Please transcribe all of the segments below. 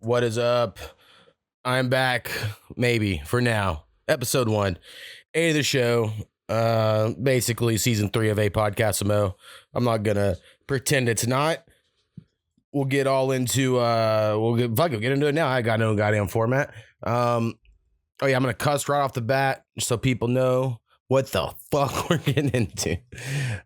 What is up? I'm back, maybe, for now. Episode 1, A to the show. Basically season 3 of A2thaShow. I'm not gonna pretend it's not. We'll get all into we'll get into it now. I got no goddamn format. I'm gonna cuss right off the bat so people know what the fuck we're getting into.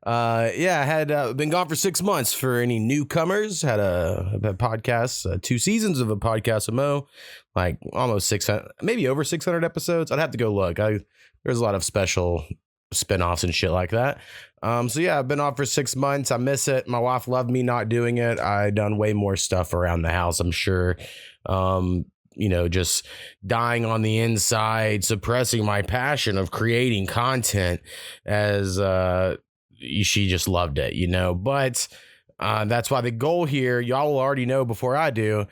I had been gone for 6 months. For any newcomers, had a podcast, 2 seasons of a podcast of Mo, like almost 600, maybe over 600 episodes. I'd have to go look. There's a lot of special spinoffs and shit like that. I've been off for 6 months. I miss it. My wife loved me not doing it. I done way more stuff around the house, I'm sure. Just dying on the inside, suppressing my passion of creating content, as she just loved it, but that's why the goal here, y'all will already know before I do,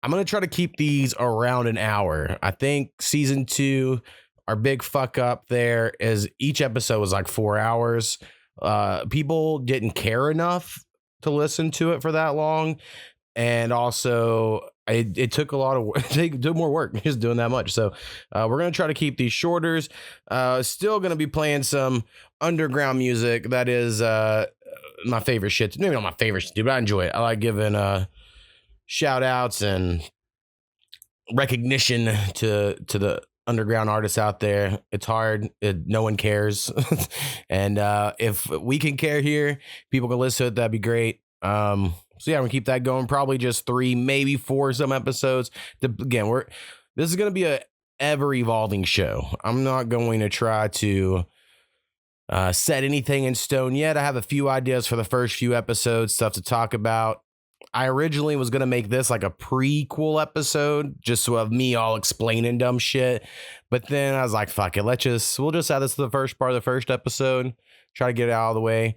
I'm going to try to keep these around an hour. I think season 2, our big fuck up there is each episode was like 4 hours. People didn't care enough to listen to it for that long. And also it took a lot of work. It took more work just doing that much. So we're going to try to keep these shorter. Still going to be playing some underground music. That is my favorite shit. Maybe not my favorite shit, but I enjoy it. I like giving shout outs and recognition to the underground artists out there. It's hard. No one cares. And if we can care here, people can listen to it. That'd be great. I'm gonna keep that going. Probably just 3, maybe 4 some episodes. Again, this is gonna be a ever evolving show. I'm not going to try to set anything in stone yet. I have a few ideas for the first few episodes, stuff to talk about. I originally was gonna make this like a prequel episode, just so of me all explaining dumb shit. But then I was like, fuck it, we'll just add this to the first part of the first episode. Try to get it out of the way.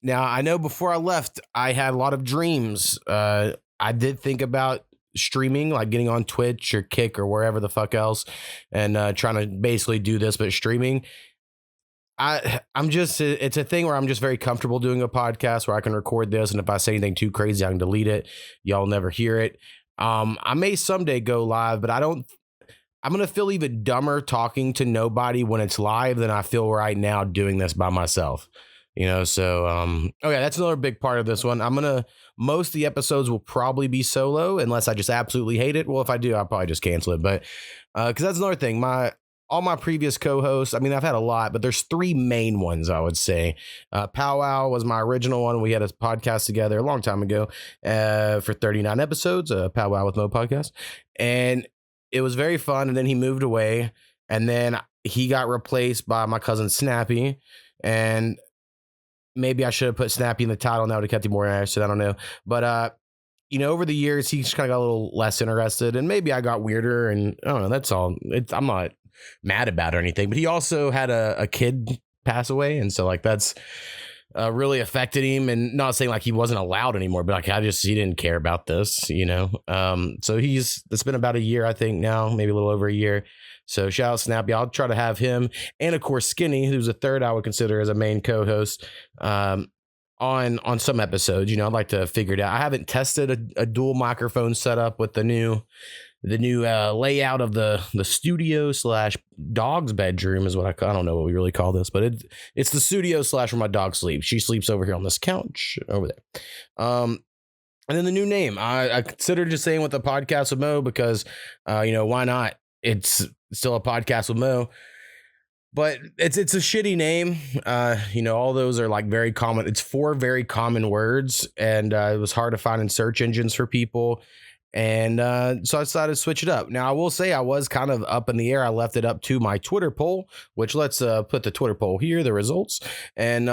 Now, I know before I left, I had a lot of dreams. I did think about streaming, like getting on Twitch or Kick or wherever the fuck else, and trying to basically do this, but streaming. It's a thing where I'm just very comfortable doing a podcast where I can record this, and if I say anything too crazy, I can delete it. Y'all never hear it. I may someday go live, but I'm going to feel even dumber talking to nobody when it's live than I feel right now doing this by myself. That's another big part of this one. Most of the episodes will probably be solo unless I just absolutely hate it. Well, if I do, I'll probably just cancel it. But because that's another thing, all my previous co-hosts, I've had a lot, but there's 3 main ones, I would say. Powwow was my original one. We had a podcast together a long time ago for 39 episodes, Powwow with Mo podcast. And it was very fun. And then he moved away, and then he got replaced by my cousin Snappy. And maybe I should have put Snappy in the title, and that would have kept him more interested. I don't know. But, over the years, he just kind of got a little less interested, and maybe I got weirder, and I don't know. That's all. I'm not mad about it or anything, but he also had a kid pass away. And so like, that's really affected him, and not saying like he wasn't allowed anymore, but like, he didn't care about this, so it's been about a year, I think now, maybe a little over a year. So shout out Snappy. I'll try to have him, and of course Skinny, who's a third I would consider as a main co-host, on some episodes. I'd like to figure it out. I haven't tested a dual microphone setup with the new layout of the studio / dog's bedroom is what I don't know what we really call this, but it's the studio / where my dog sleeps. She sleeps over here on this couch over there. And then the new name, I considered just saying with the podcast with Mo, because why not? It's still a podcast with Mo, but it's a shitty name. All those are like very common. It's 4 very common words, and it was hard to find in search engines for people. And so I decided to switch it up. Now, I will say I was kind of up in the air. I left it up to my Twitter poll, which let's put the Twitter poll here, the results. And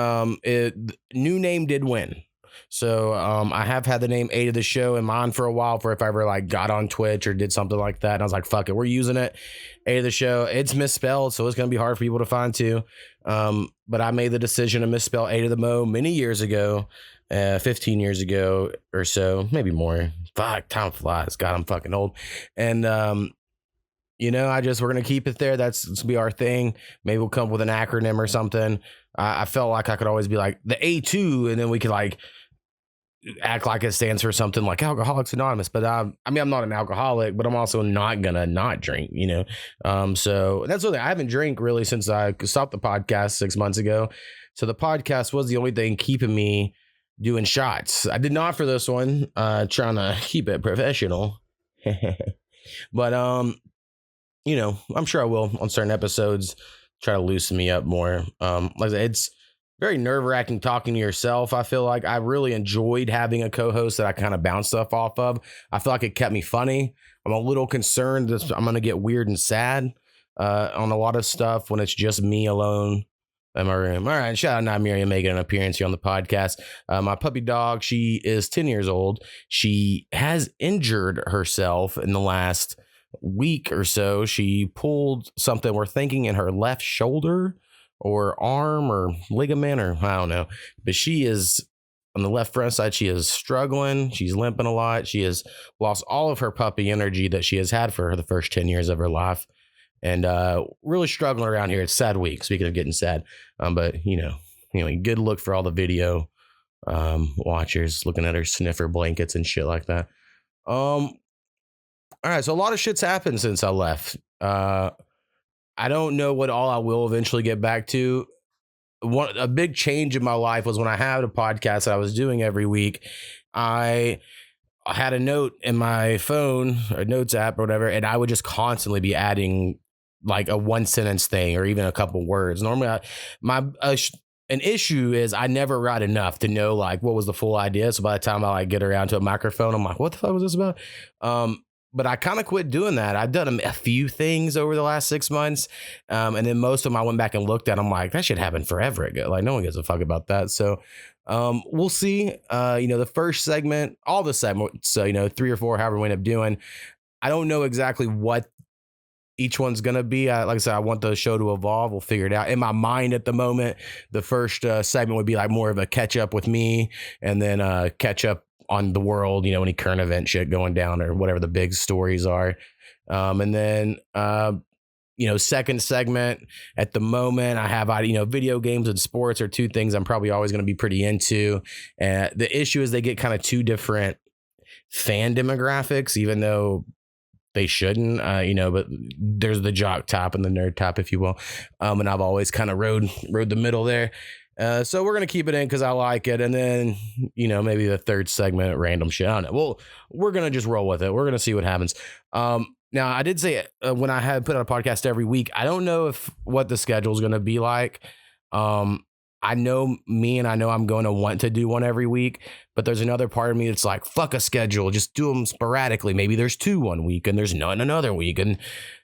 new name did win. So I have had the name A2thaShow in mind for a while, for if I ever like got on Twitch or did something like that. And I was like, fuck it, we're using it. A2thaShow. It's misspelled, so it's going to be hard for people to find too. But I made the decision to misspell A2thaMo many years ago, 15 years ago or so, maybe more. Fuck, time flies. God, I'm fucking old. And we're going to keep it there. That's going to be our thing. Maybe we'll come up with an acronym or something. I felt like I could always be like the A2, and then we could like act like it stands for something like Alcoholics Anonymous, but I'm not an alcoholic, but I'm also not gonna not drink, So that's the thing. I haven't drank really since I stopped the podcast 6 months ago. So the podcast was the only thing keeping me doing shots. I did not for this one, trying to keep it professional. But I'm sure I will on certain episodes try to loosen me up more. Like I said, it's very nerve-wracking talking to yourself. I feel like I really enjoyed having a co-host that I kind of bounce stuff off of. I feel like it kept me funny. I'm a little concerned that I'm going to get weird and sad on a lot of stuff when it's just me alone in my room. All right, shout out to Miriam making an appearance here on the podcast. My puppy dog, she is 10 years old. She has injured herself in the last week or so. She pulled something, we're thinking, in her left shoulder or arm or ligament, or I don't know. But she is on the left front side. She is struggling. She's limping a lot. She has lost all of her puppy energy that she has had for the first 10 years of her life. And really struggling around here. It's a sad week, speaking of getting sad. But, good look for all the video watchers looking at her sniffer blankets and shit like that. All right, so a lot of shit's happened since I left. I don't know what all I will eventually get back to. A big change in my life was when I had a podcast that I was doing every week. I had a note in my phone, or notes app or whatever, and I would just constantly be adding like a one sentence thing or even a couple words. Normally, an issue is I never write enough to know like what was the full idea. So by the time I like get around to a microphone, I'm like, what the fuck was this about? But I kind of quit doing that. I've done a few things over the last 6 months. And then most of them I went back and looked at. I'm like, that shit happened forever ago. Like, no one gives a fuck about that. So we'll see. The first segment, all the segments, 3 or 4, however we end up doing. I don't know exactly what each one's going to be. Like I said, I want the show to evolve. We'll figure it out. In my mind at the moment, the first segment would be like more of a catch up with me, and then catch up on the world, any current event shit going down or whatever the big stories are. And then, second segment at the moment, I have, video games and sports are 2 things I'm probably always going to be pretty into. And the issue is they get kind of 2 different fan demographics, even though they shouldn't, but there's the jock top and the nerd top, if you will. And I've always kind of rode the middle there. So we're going to keep it in because I like it. And then, maybe the third segment, random shit. I don't know. Well, we're going to just roll with it. We're going to see what happens. Now, I did say when I had put out a podcast every week, I don't know what the schedule is going to be like. I know I'm going to want to do one every week, but there's another part of me that's like, fuck a schedule. Just do them sporadically. Maybe there's 2 one week and there's none another week. And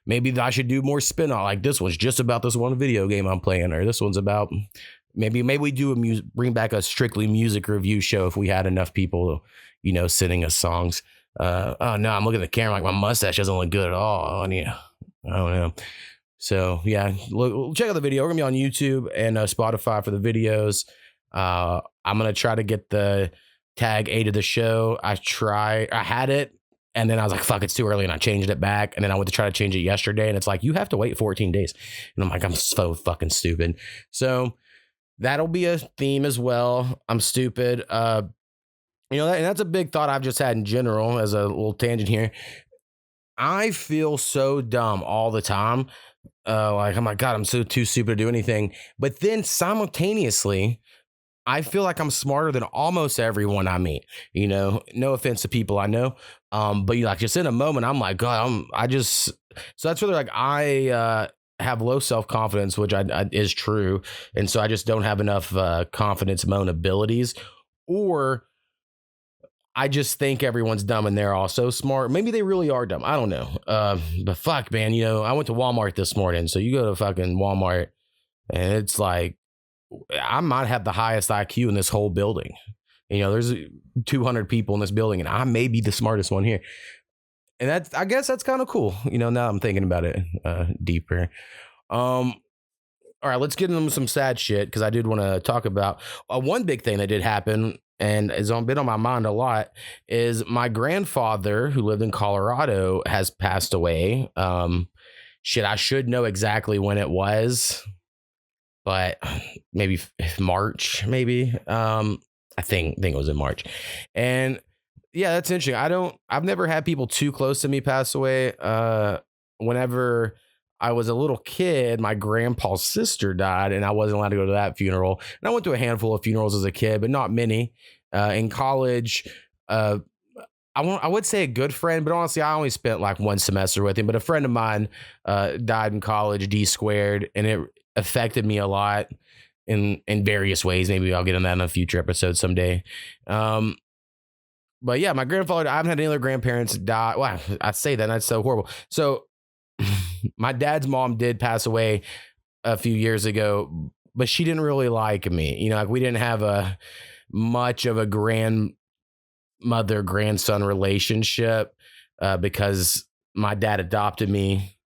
maybe I should do more spin-off. Like this one's just about this one video game I'm playing, or this one's about... Maybe we do bring back a strictly music review show if we had enough people, sending us songs. Oh no, I'm looking at the camera like my mustache doesn't look good at all. I don't know. So yeah, check out the video. We're gonna be on YouTube and Spotify for the videos. I'm gonna try to get the tag A2thaShow. I had it, and then I was like, fuck, it's too early, and I changed it back. And then I went to try to change it yesterday, and it's like, you have to wait 14 days. And I'm like, I'm so fucking stupid. So that'll be a theme as well. I'm stupid. And that's a big thought I've just had in general as a little tangent here. I feel so dumb all the time. Like, oh my God, I'm so too stupid to do anything. But then simultaneously, I feel like I'm smarter than almost everyone I meet. No offense to people I know. But just in a moment, I'm like, God, so that's where like I have low self-confidence, which is true. And so I just don't have enough confidence in my own abilities, or I just think everyone's dumb and they're all so smart. Maybe they really are dumb. I don't know. But fuck, man, I went to Walmart this morning. So you go to fucking Walmart and it's like, I might have the highest IQ in this whole building. There's 200 people in this building and I may be the smartest one here. And I guess that's kind of cool. Now I'm thinking about it deeper. All right, let's get into some sad shit because I did want to talk about one big thing that did happen and has been on my mind a lot is my grandfather, who lived in Colorado, has passed away. I should know exactly when it was, but maybe March, maybe. I think it was in March. And yeah, that's interesting. I've never had people too close to me pass away. Whenever I was a little kid, my grandpa's sister died and I wasn't allowed to go to that funeral. And I went to a handful of funerals as a kid, but not many. In college, I would say a good friend, but honestly, I only spent like one semester with him. But a friend of mine died in college, D squared, and it affected me a lot in various ways. Maybe I'll get on that in a future episode someday. But yeah, my grandfather, I haven't had any other grandparents die. Well, I say that, and that's so horrible. So my dad's mom did pass away a few years ago, but she didn't really like me. Like we didn't have a much of a grandmother grandson relationship because my dad adopted me.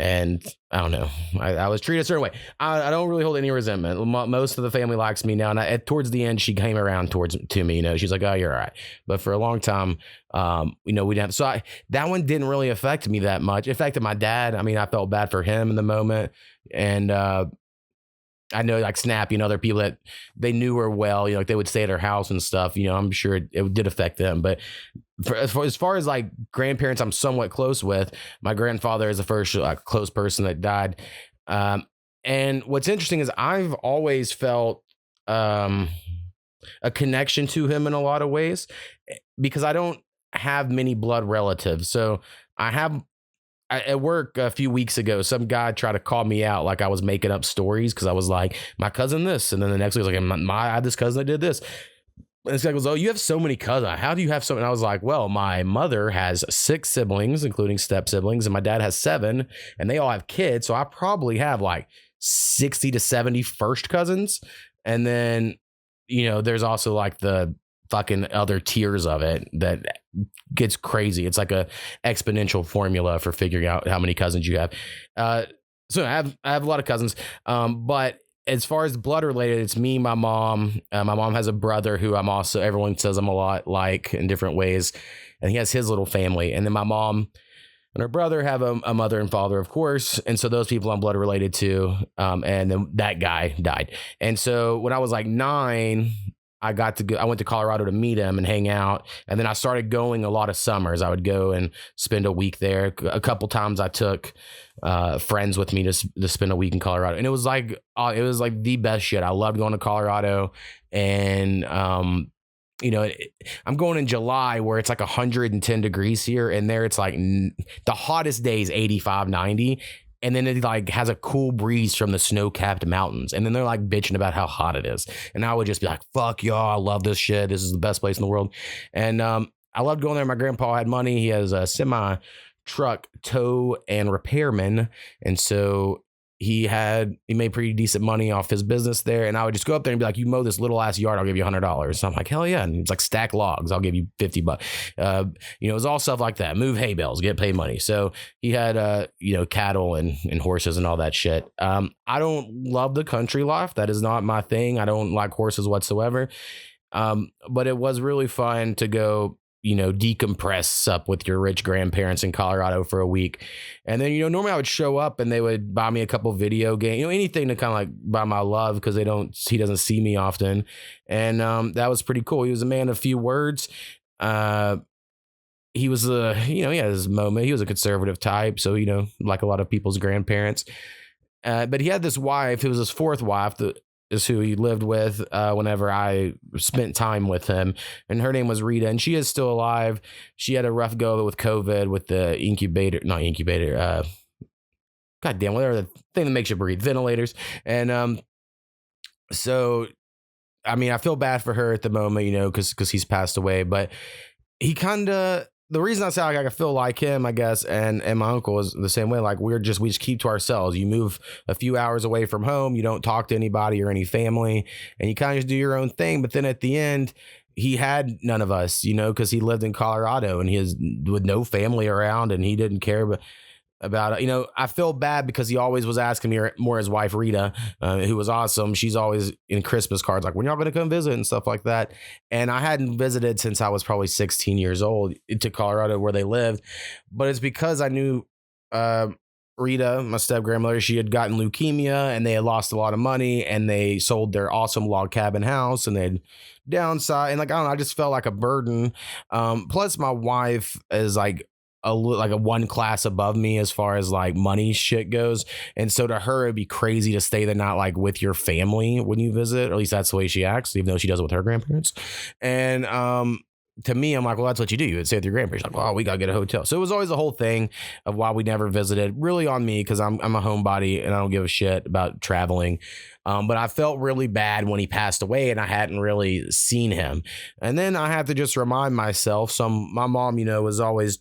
And I don't know, I was treated a certain way. I don't really hold any resentment. Most of the family likes me now. And towards the end, she came around to me, she's like, oh, you're all right. But for a long time, we didn't have, so that one didn't really affect me that much. It affected my dad. I mean, I felt bad for him in the moment. And, I know like Snappy and other people that they knew her well, like they would stay at her house and stuff, I'm sure it did affect them. But as far as like grandparents I'm somewhat close with, my grandfather is the first close person that died. And what's interesting is I've always felt a connection to him in a lot of ways because I don't have many blood relatives. So at work a few weeks ago, some guy tried to call me out like I was making up stories because I was like, my cousin this. And then the next week, I was like, I had this cousin that did this. And this guy goes, oh, you have so many cousins. How do you have so many? And I was like, well, my mother has 6 siblings, including step siblings, and my dad has 7, and they all have kids. So I probably have like 60 to 70 first cousins. And then, there's also like the fucking other tiers of it that gets crazy. It's like a exponential formula for figuring out how many cousins you have. So I have a lot of cousins. But as far as blood related, it's me, my mom. My mom has a brother who everyone says I'm a lot like in different ways. And he has his little family. And then my mom and her brother have a mother and father, of course. And so those people I'm blood related to. And then that guy died. And so when I was like 9, I went to Colorado to meet him and hang out. And then I started going a lot of summers. I would go and spend a week there. A couple times I took friends with me to spend a week in Colorado. And it was like the best shit. I loved going to Colorado. And, I'm going in July where it's like 110 degrees here. And there it's like the hottest day is 85, 90. And then it like has a cool breeze from the snow-capped mountains. And then they're like bitching about how hot it is. And I would just be like, fuck y'all, I love this shit. This is the best place in the world. And I loved going there. My grandpa had money. He has a semi-truck tow and repairman. And so he made pretty decent money off his business there. And I would just go up there and be like, you mow this little ass yard, I'll give you $100. So I'm like, hell yeah. And it's like stack logs, I'll give you $50. It was all stuff like that. Move hay bales, get paid money. So he had, cattle and horses and all that shit. I don't love the country life. That is not my thing. I don't like horses whatsoever. But it was really fun to go, decompress up with your rich grandparents in Colorado for a week. And then, normally I would show up and they would buy me a couple video games, anything to kind of like buy my love because he doesn't see me often. And that was pretty cool. He was a man of few words. He was he had his moment. He was a conservative type. So, like a lot of people's grandparents. But he had this wife, who was his 4th wife, is who he lived with whenever I spent time with him. And her name was Rita, and she is still alive. She had a rough go with COVID with the goddamn, whatever the thing that makes you breathe, ventilators. And so, I mean, I feel bad for her at the moment, because he's passed away. But he kind of, the reason I say like I feel like him, I guess, and my uncle is the same way. Like we just keep to ourselves. You move a few hours away from home. You don't talk to anybody or any family, and you kind of just do your own thing. But then at the end, he had none of us, because he lived in Colorado and he is with no family around, and he didn't care about it. I feel bad because he always was asking me, more his wife Rita, who was awesome. She's always in Christmas cards like, when y'all gonna come visit and stuff like that. And I hadn't visited since I was probably 16 years old to Colorado where they lived, but it's because I knew Rita, my step grandmother, she had gotten leukemia and they had lost a lot of money and they sold their awesome log cabin house and they'd downside. And like, I don't know, I just felt like a burden. Plus my wife is like like a one class above me as far as like money shit goes. And so to her, it'd be crazy to stay the night like with your family when you visit, or at least that's the way she acts, even though she does it with her grandparents. And, to me, I'm like, well, that's what you do. You would stay with your grandparents. Like, oh, we got to get a hotel. So it was always a whole thing of why we never visited. Really on me because I'm a homebody and I don't give a shit about traveling. But I felt really bad when he passed away and I hadn't really seen him. And then I have to just remind myself, my mom, was always,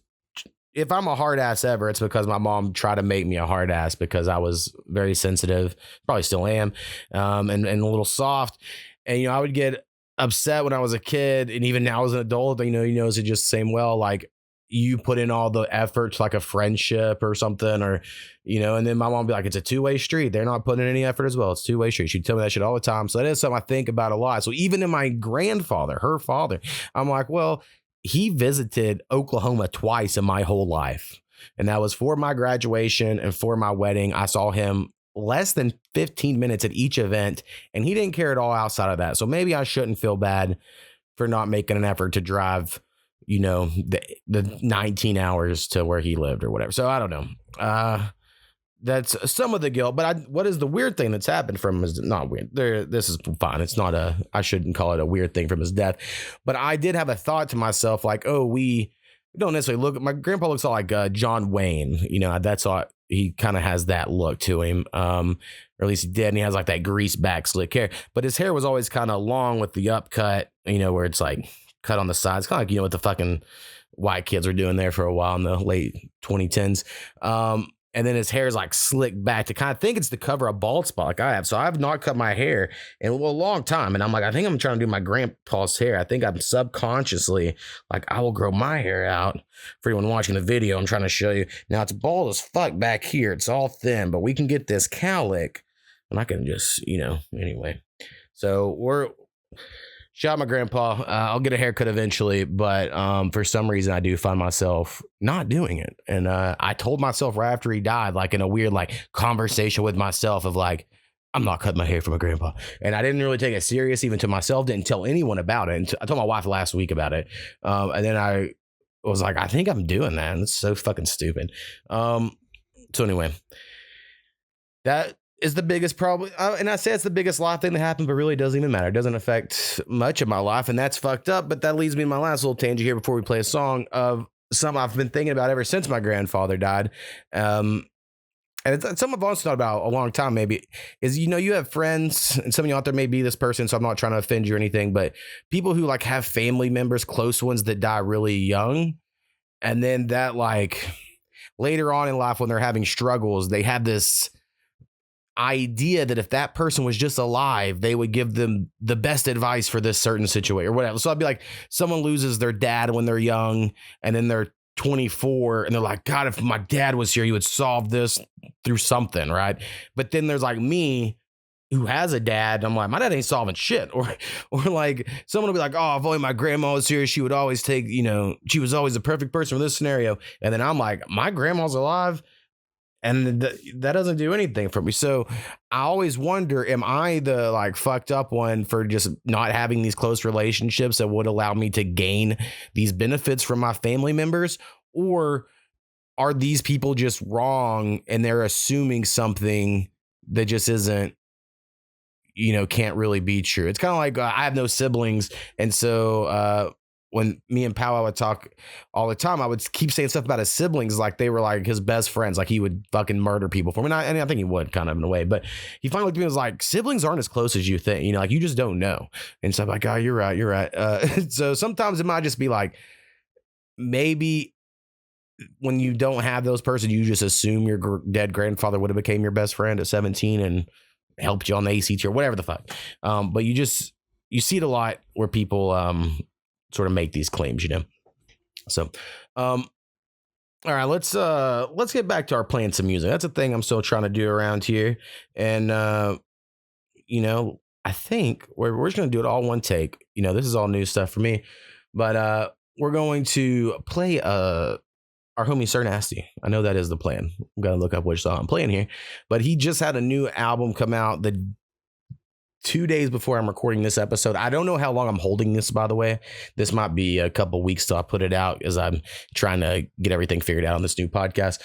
if I'm a hard ass ever, it's because my mom tried to make me a hard ass because I was very sensitive, probably still am, and a little soft. And, I would get upset when I was a kid and even now as an adult, he knows it just the same well, like you put in all the effort to like a friendship or something, or, and then my mom would be like, it's a two-way street. They're not putting in any effort as well. It's a two-way street. She'd tell me that shit all the time. So that is something I think about a lot. So even in my grandfather, her father, I'm like, well, he visited Oklahoma twice in my whole life. And that was for my graduation and for my wedding. I saw him less than 15 minutes at each event, and he didn't care at all outside of that. So maybe I shouldn't feel bad for not making an effort to drive, the 19 hours to where he lived or whatever. So I don't know. That's some of the guilt. But what is the weird thing that's happened from his, not weird. This is fine. It's not I shouldn't call it a weird thing from his death. But I did have a thought to myself like, oh, we don't necessarily look, my grandpa looks all like John Wayne. That's all. He kind of has that look to him, or at least he did. And he has like that greased back slick hair, but his hair was always kind of long with the upcut, where it's like cut on the sides, kind of like, what the fucking white kids were doing there for a while in the late 2010s. And then his hair is like slicked back to kind of think it's to cover a bald spot like I have. So I've not cut my hair in a long time. And I'm like, I think I'm trying to do my grandpa's hair. I think I'm subconsciously like, I will grow my hair out. For anyone watching the video, I'm trying to show you. Now it's bald as fuck back here. It's all thin, but we can get this cowlick and I can just, anyway. So shout out my grandpa. I'll get a haircut eventually, but for some reason I do find myself not doing it. And I told myself right after he died, like in a weird like conversation with myself of like, I'm not cutting my hair for my grandpa. And I didn't really take it serious even to myself, didn't tell anyone about it. And I told my wife last week about it. And then I was like, I think I'm doing that. And it's so fucking stupid. So anyway, that is the biggest problem. And I say it's the biggest life thing that happened, but really it doesn't even matter. It doesn't affect much of my life, and that's fucked up. But that leads me to my last little tangent here before we play a song of something I've been thinking about ever since my grandfather died. And it's something I've also thought about a long time, maybe, is, you have friends, and some of you out there may be this person, so I'm not trying to offend you or anything, but people who like have family members, close ones that die really young. And then that like later on in life when they're having struggles, they have this idea that if that person was just alive, they would give them the best advice for this certain situation or whatever. So I'd be like, someone loses their dad when they're young and then they're 24 and they're like, God, if my dad was here, he would solve this through something, right? But then there's like me who has a dad. I'm like, my dad ain't solving shit. Or like someone will be like, oh, if only my grandma was here, she would always take, she was always the perfect person for this scenario. And then I'm like, my grandma's alive. And that doesn't do anything for me. So I always wonder, am I the like fucked up one for just not having these close relationships that would allow me to gain these benefits from my family members? Or are these people just wrong and they're assuming something that just isn't, can't really be true? It's kind of like I have no siblings. And so when me and Powell would talk all the time, I would keep saying stuff about his siblings like they were like his best friends, like he would fucking murder people for me. And I think he would kind of in a way, but he finally looked at me and was like, siblings aren't as close as you think, like you just don't know. And so I'm like, oh, you're right. So sometimes it might just be like, maybe when you don't have those persons, you just assume your dead grandfather would have became your best friend at 17 and helped you on the ACT or whatever the fuck. But you see it a lot where people, sort of make these claims, So, all right, let's get back to our playing some music. That's a thing I'm still trying to do around here. And, I think we're just going to do it all one take. This is all new stuff for me, but, we're going to play a our homie Sir Nasty. I know that is the plan. I'm gonna look up which song I'm playing here, but he just had a new album come out the 2 days before I'm recording this episode. I don't know how long I'm holding this, by the way. This might be a couple weeks till I put it out, as I'm trying to get everything figured out on this new podcast.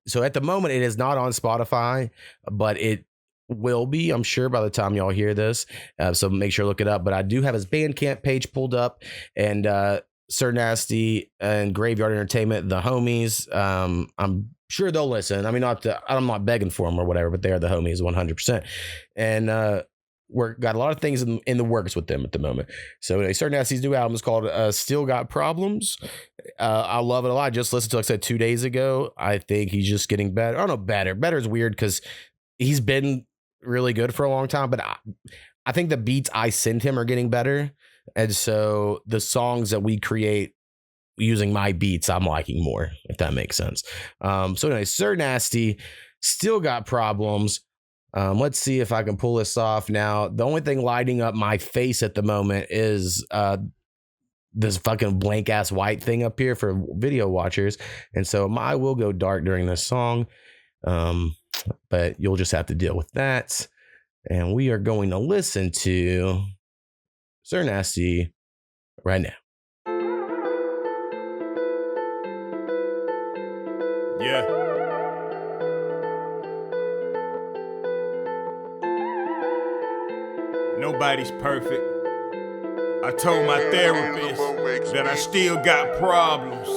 So at the moment, it is not on Spotify, but it will be, I'm sure, by the time y'all hear this. So make sure to look it up. But I do have his Bandcamp page pulled up, and Sir Nasty and Graveyard Entertainment, the homies. I'm sure they'll listen. I mean, I'm not begging for them or whatever, but they are the homies 100%. And we're got a lot of things in the works with them at the moment. So anyway, Sir Nasty's new album is called Still Got Problems. I love it a lot. I just listened to it, like I said, 2 days ago. I think he's just getting better. I don't know, better. Better is weird because he's been really good for a long time, but I think the beats I send him are getting better. And so the songs that we create using my beats, I'm liking more, if that makes sense. So anyway, Sir Nasty, Still Got Problems. Let's see if I can pull this off now. The only thing lighting up my face at the moment is this fucking blank ass white thing up here for video watchers. And so I will go dark during this song. But you'll just have to deal with that. And we are going to listen to Sir Nasty right now. Yeah. Nobody's perfect. I told my therapist that I still got problems.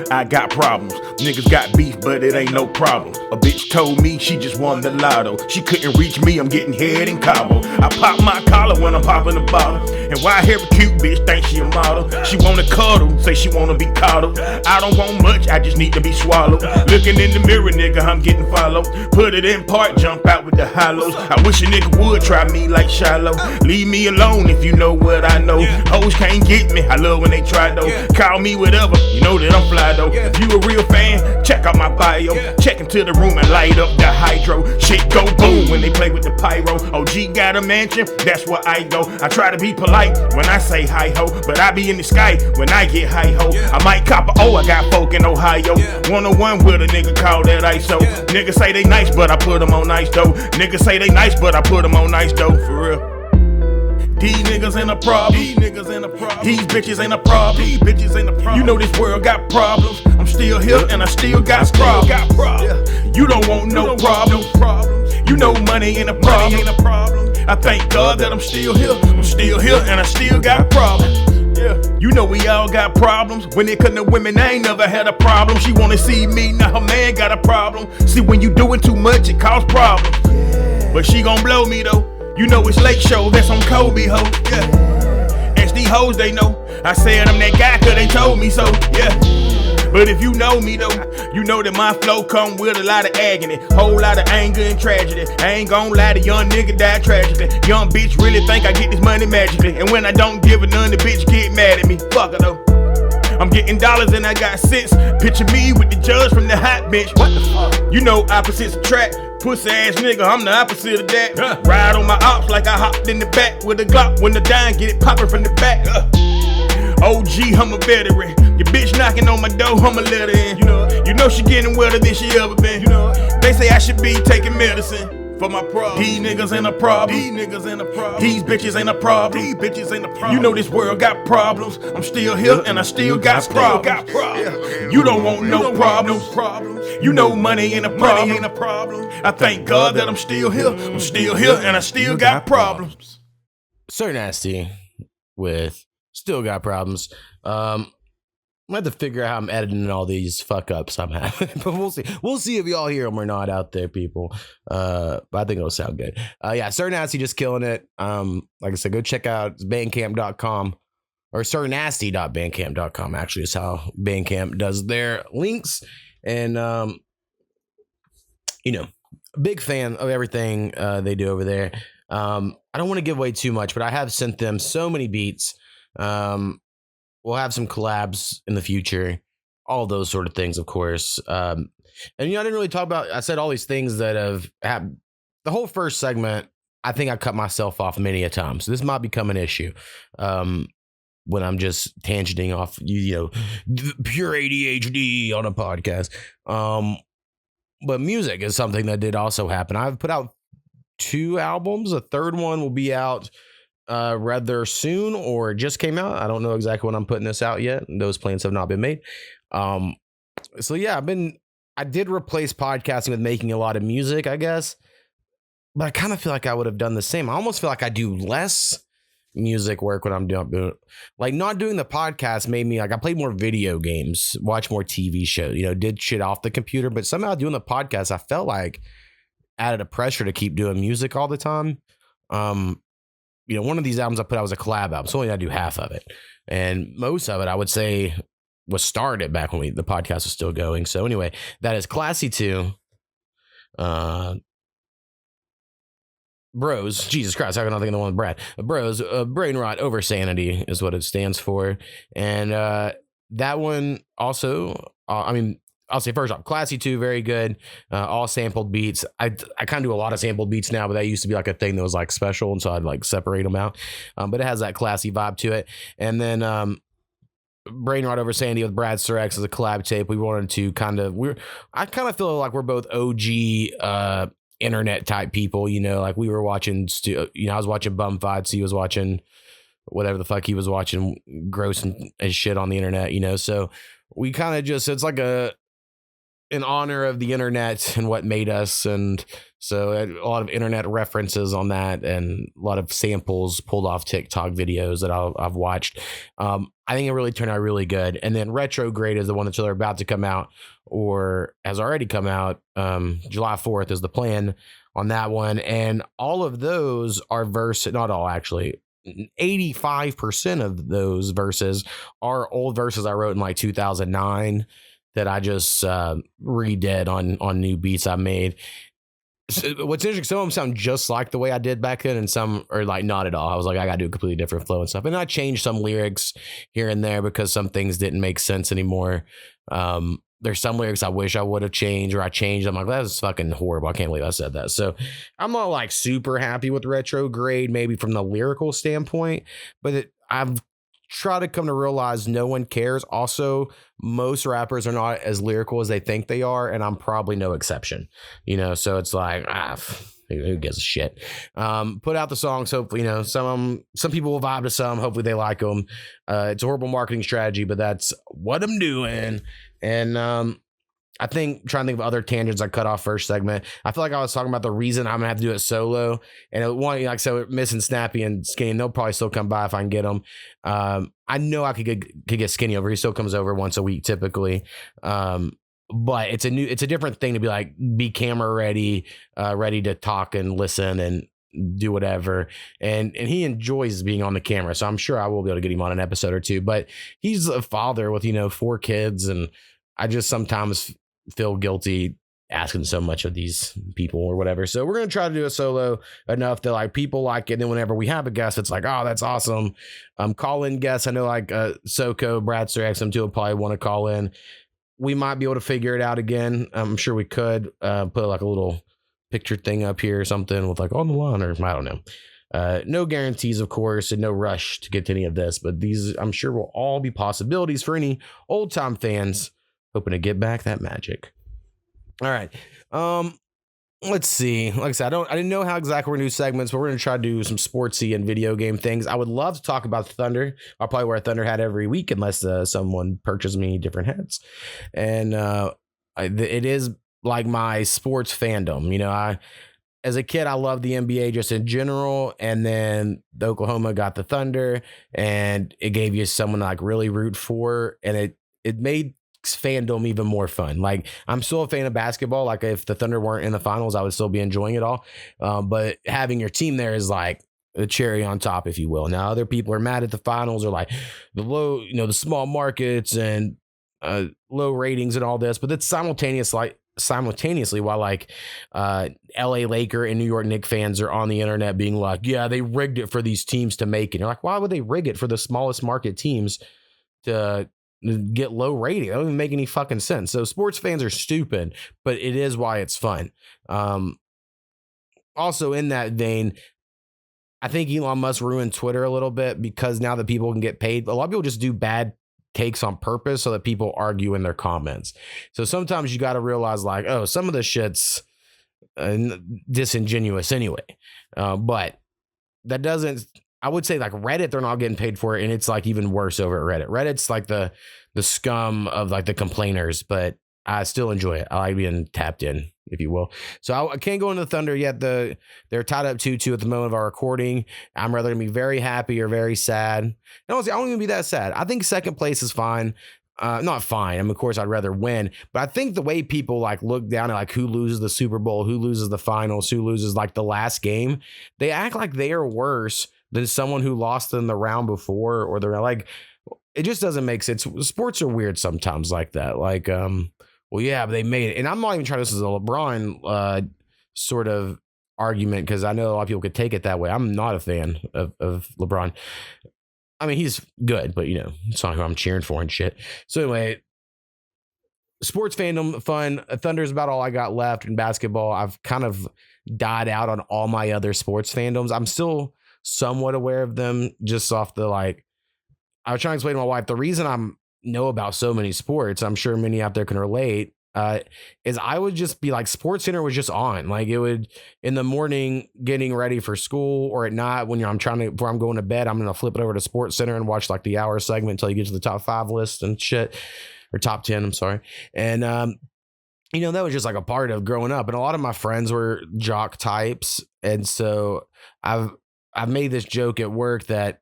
I got problems. Niggas got beef, but it ain't no problem. A bitch told me she just won the lotto. She couldn't reach me, I'm getting head in Cabo. I pop my collar when I'm popping the bottle. And why every cute bitch think she a model? She wanna cuddle, say she wanna be coddled. I don't want much, I just need to be swallowed. Looking in the mirror, nigga, I'm getting followed. Put it in part, jump out with the hollows. I wish a nigga would try me like Shiloh. Leave me alone if you know what I know. Hoes can't get me, I love when they try though. Call me whatever, you know that I'm fly though. If you a real fan, check out my bio. Check into the room and light up the hydro. Shit go boom when they play with the pyro. OG got a mansion, that's where I go. I try to be polite when I say hi ho, but I be in the sky when I get hi ho. I might cop a I got folk in Ohio. 101 with a nigga call that ISO. Niggas say they nice, but I put them on ice though. Niggas say they nice, but I put them on ice though, for real. These niggas ain't a problem. These bitches ain't a problem. You know this world got problems. I'm still here and I still got problems. You don't want no problems. You know money ain't a problem. I thank God that I'm still here. And I still got problems. You know we all got problems. When it come to women, I ain't never had a problem. She wanna see me, now her man got a problem. See, when you doing too much, it cause problems. But she gon' blow me though. You know it's Lake Show, that's on Kobe, ho, yeah. Ask these hoes, they know. I said I'm that guy cause they told me so, yeah. But if you know me though, you know that my flow come with a lot of agony. Whole lot of anger and tragedy. I ain't gon' lie, the young nigga died tragically. Young bitch really think I get this money magically. And when I don't give her none, the bitch get mad at me. Fuck her though. I'm getting dollars and I got sense. Picture me with the judge from the hot bench. What the fuck? You know opposites attract. Pussy ass nigga, I'm the opposite of that. Ride on my ops like I hopped in the back with a Glock. When the dime get it poppin' from the back. OG, I'm a veteran. Your bitch knocking on my door, I'ma let her in. You know she getting wetter than she ever been. They say I should be taking medicine for my problem. These niggas ain't a problem. These bitches ain't a problem. You know this world got problems. I'm still here and I still got problems. You don't want no problems. You know money ain't a problem. I thank God that I'm still here. And I still got problems. Sir Nasty with Still Got Problems. I'm gonna have to figure out how I'm editing all these fuck ups I'm having, but we'll see. We'll see if y'all hear them or not out there, people. But I think it'll sound good. Yeah, Sir Nasty just killing it. Like I said, go check out bandcamp.com or sirnasty.bandcamp.com. Actually, is how Bandcamp does their links. And big fan of everything they do over there. I don't want to give away too much, but I have sent them so many beats. We'll have some collabs in the future, all those sort of things, of course. And I didn't really talk about, I said all these things that have happened. The whole first segment, I think I cut myself off many a time. So this might become an issue. when I'm just tangenting off, pure ADHD on a podcast. But music is something that did also happen. I've put out 2 albums. A third one will be out rather soon, or just came out. I don't know exactly when I'm putting this out yet. Those plans have not been made. So yeah, I did replace podcasting with making a lot of music, I guess. But I kind of feel like I would have done the same. I almost feel like I do less music work when I'm doing, like, not doing the podcast made me, like, I played more video games, watch more TV shows, did shit off the computer. But somehow doing the podcast, I felt like added a pressure to keep doing music all the time. One of these albums I put out was a collab album, so only I do half of it, and most of it I would say was started back when the podcast was still going. So anyway, that is Classy 2. Bros, Jesus Christ, how can I think of the one with Brad? Bros, Brain Rot Over Sanity is what it stands for. And that one also, I'll say first off, Classy 2, very good. All sampled beats. I kind of do a lot of sampled beats now, but that used to be like a thing that was like special, and so I'd like separate them out. But it has that classy vibe to it. And then Brain Rot Over Sandy with Bradster X is a collab tape. We wanted to I kind of feel like we're both OG internet type people, like we were watching, I was watching bum fights, he was watching whatever the fuck he was watching, gross as shit on the internet, so we kind of just, it's like in honor of the internet and what made us, and so a lot of internet references on that, and a lot of samples pulled off TikTok videos that I've watched. I think it really turned out really good. And then Retrograde is the one that's either about to come out or has already come out. July 4th is the plan on that one. And all of those are not all actually. 85% of those verses are old verses I wrote in like 2009 that I just redid on new beats I made. So what's interesting, some of them sound just like the way I did back then, and some are like not at all. I was like, I gotta do a completely different flow and stuff. And I changed some lyrics here and there because some things didn't make sense anymore. There's some lyrics I wish I would have changed, or I changed. I'm like, that was fucking horrible. I can't believe I said that. So I'm not like super happy with Retrograde, maybe from the lyrical standpoint, but I've tried to come to realize no one cares. Also, most rappers are not as lyrical as they think they are, and I'm probably no exception. So it's like, who gives a shit? Put out the songs. Hopefully, some people will vibe to some. Hopefully they like them. It's a horrible marketing strategy, but that's what I'm doing. And I think, trying to think of other tangents I cut off first segment. I feel like I was talking about the reason I'm gonna have to do it solo, and so Missing Snappy and Skinny, they'll probably still come by if I can get them. I know I could get Skinny over. He still comes over once a week typically. But it's a different thing to be camera ready, ready to talk and listen and do whatever. And he enjoys being on the camera, so I'm sure I will be able to get him on an episode or two. But he's a father with 4 kids, and I just sometimes feel guilty asking so much of these people or whatever. So we're going to try to do a solo enough that like people like it. And then whenever we have a guest, it's like, oh, that's awesome. Call in guests. I know like Soko, Bradster, XM2 will probably want to call in. We might be able to figure it out again. I'm sure we could put like a little picture thing up here or something with like on the line, or I don't know. No guarantees, of course, and no rush to get to any of this, but these I'm sure will all be possibilities for any old time fans hoping to get back that magic. All right. Let's see. Like I said, I didn't know how exactly we're going to do segments, but we're going to try to do some sportsy and video game things. I would love to talk about the Thunder. I'll probably wear a Thunder hat every week unless someone purchases me different hats. And it is like my sports fandom. As a kid, I loved the NBA just in general, and then the Oklahoma got the Thunder, and it gave you someone to like really root for, and it made fandom even more fun. Like, I'm still a fan of basketball. Like, if the Thunder weren't in the finals, I would still be enjoying it all. But having your team there is like the cherry on top, if you will. Now, other people are mad at the finals, or like the low, the small markets and low ratings and all this, but it's simultaneously while like LA Laker and New York Knicks fans are on the internet being like, yeah, they rigged it for these teams to make it. You're like, why would they rig it for the smallest market teams to get low rating? That doesn't even make any fucking sense. So sports fans are stupid, but it is why it's fun. Also in that vein, I think Elon Musk ruined Twitter a little bit because now that people can get paid, a lot of people just do bad takes on purpose so that people argue in their comments. So sometimes you got to realize like, oh, some of the shit's disingenuous anyway. But that doesn't, I would say like Reddit, they're not getting paid for it. And it's like even worse over at Reddit. Reddit's like the scum of like the complainers, but I still enjoy it. I like being tapped in, if you will. So I can't go into the Thunder yet. They're tied up 2-2 at the moment of our recording. I'm rather going to be very happy or very sad. And honestly, I don't even be that sad. I think second place is fine. Not fine. I mean, of course, I'd rather win. But I think the way people like look down at like who loses the Super Bowl, who loses the finals, who loses like the last game, they act like they are worse than someone who lost in the round before, or they're like, it just doesn't make sense. Sports are weird sometimes like that. Like, well, yeah, but they made it. And I'm not even trying to, this is a LeBron sort of argument because I know a lot of people could take it that way. I'm not a fan of LeBron. I mean, he's good, but, you know, it's not who I'm cheering for and shit. So anyway, sports fandom, fun. Thunder's about all I got left in basketball. I've kind of died out on all my other sports fandoms. I'm still somewhat aware of them just off the, like, I was trying to explain to my wife, the reason I'm know about so many sports, I'm sure many out there can relate, is I would just be like, Sports Center was just on, like it would in the morning getting ready for school, or at night when before I'm going to bed, I'm gonna flip it over to Sports Center and watch like the hour segment until you get to the top 5 list and shit, or top 10, I'm sorry. And you know, that was just like a part of growing up, and a lot of my friends were jock types, and so I've made this joke at work that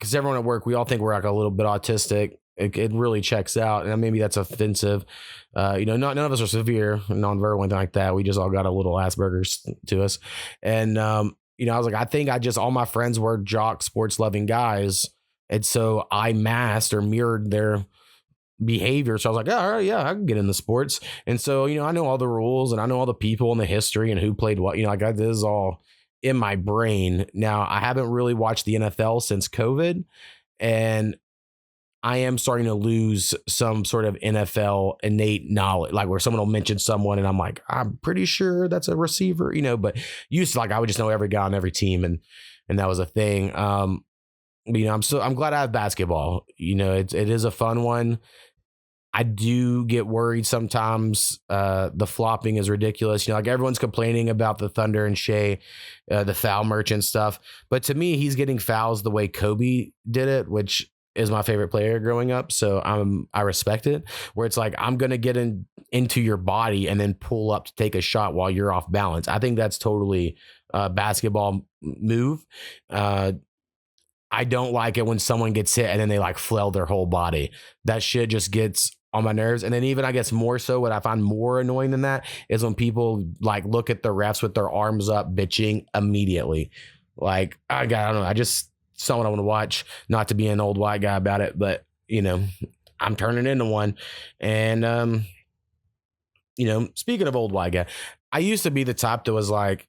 because everyone at work, we all think we're like a little bit autistic. It really checks out, and maybe that's offensive. You know, none of us are severe, non-verbal, anything like that. We just all got a little Asperger's to us. And, you know, I was like, I think all my friends were jock, sports-loving guys. And so I masked or mirrored their behavior. So I was like, all right, yeah, I can get into sports. And so, you know, I know all the rules, and I know all the people and the history and who played what. You know, like this is all in my brain. Now, I haven't really watched the NFL since COVID, and I am starting to lose some sort of NFL innate knowledge, like where someone will mention someone and I'm like, I'm pretty sure that's a receiver, you know, but used to like, I would just know every guy on every team, and that was a thing. You know, I'm glad I have basketball. You know, it is a fun one. I do get worried sometimes. The flopping is ridiculous. You know, like everyone's complaining about the Thunder and Shea, the foul merchant stuff. But to me, he's getting fouls the way Kobe did it, which is my favorite player growing up. So I respect it, where it's like, I'm going to get into your body and then pull up to take a shot while you're off balance. I think that's totally a basketball move. I don't like it when someone gets hit and then they like flail their whole body. That shit just gets on my nerves. And then even I guess more so, what I find more annoying than that is when people like look at the refs with their arms up bitching immediately. Like, I don't know. I just, someone I want to watch, not to be an old white guy about it, but you know, I'm turning into one. And, you know, speaking of old white guy, I used to be the type that was like,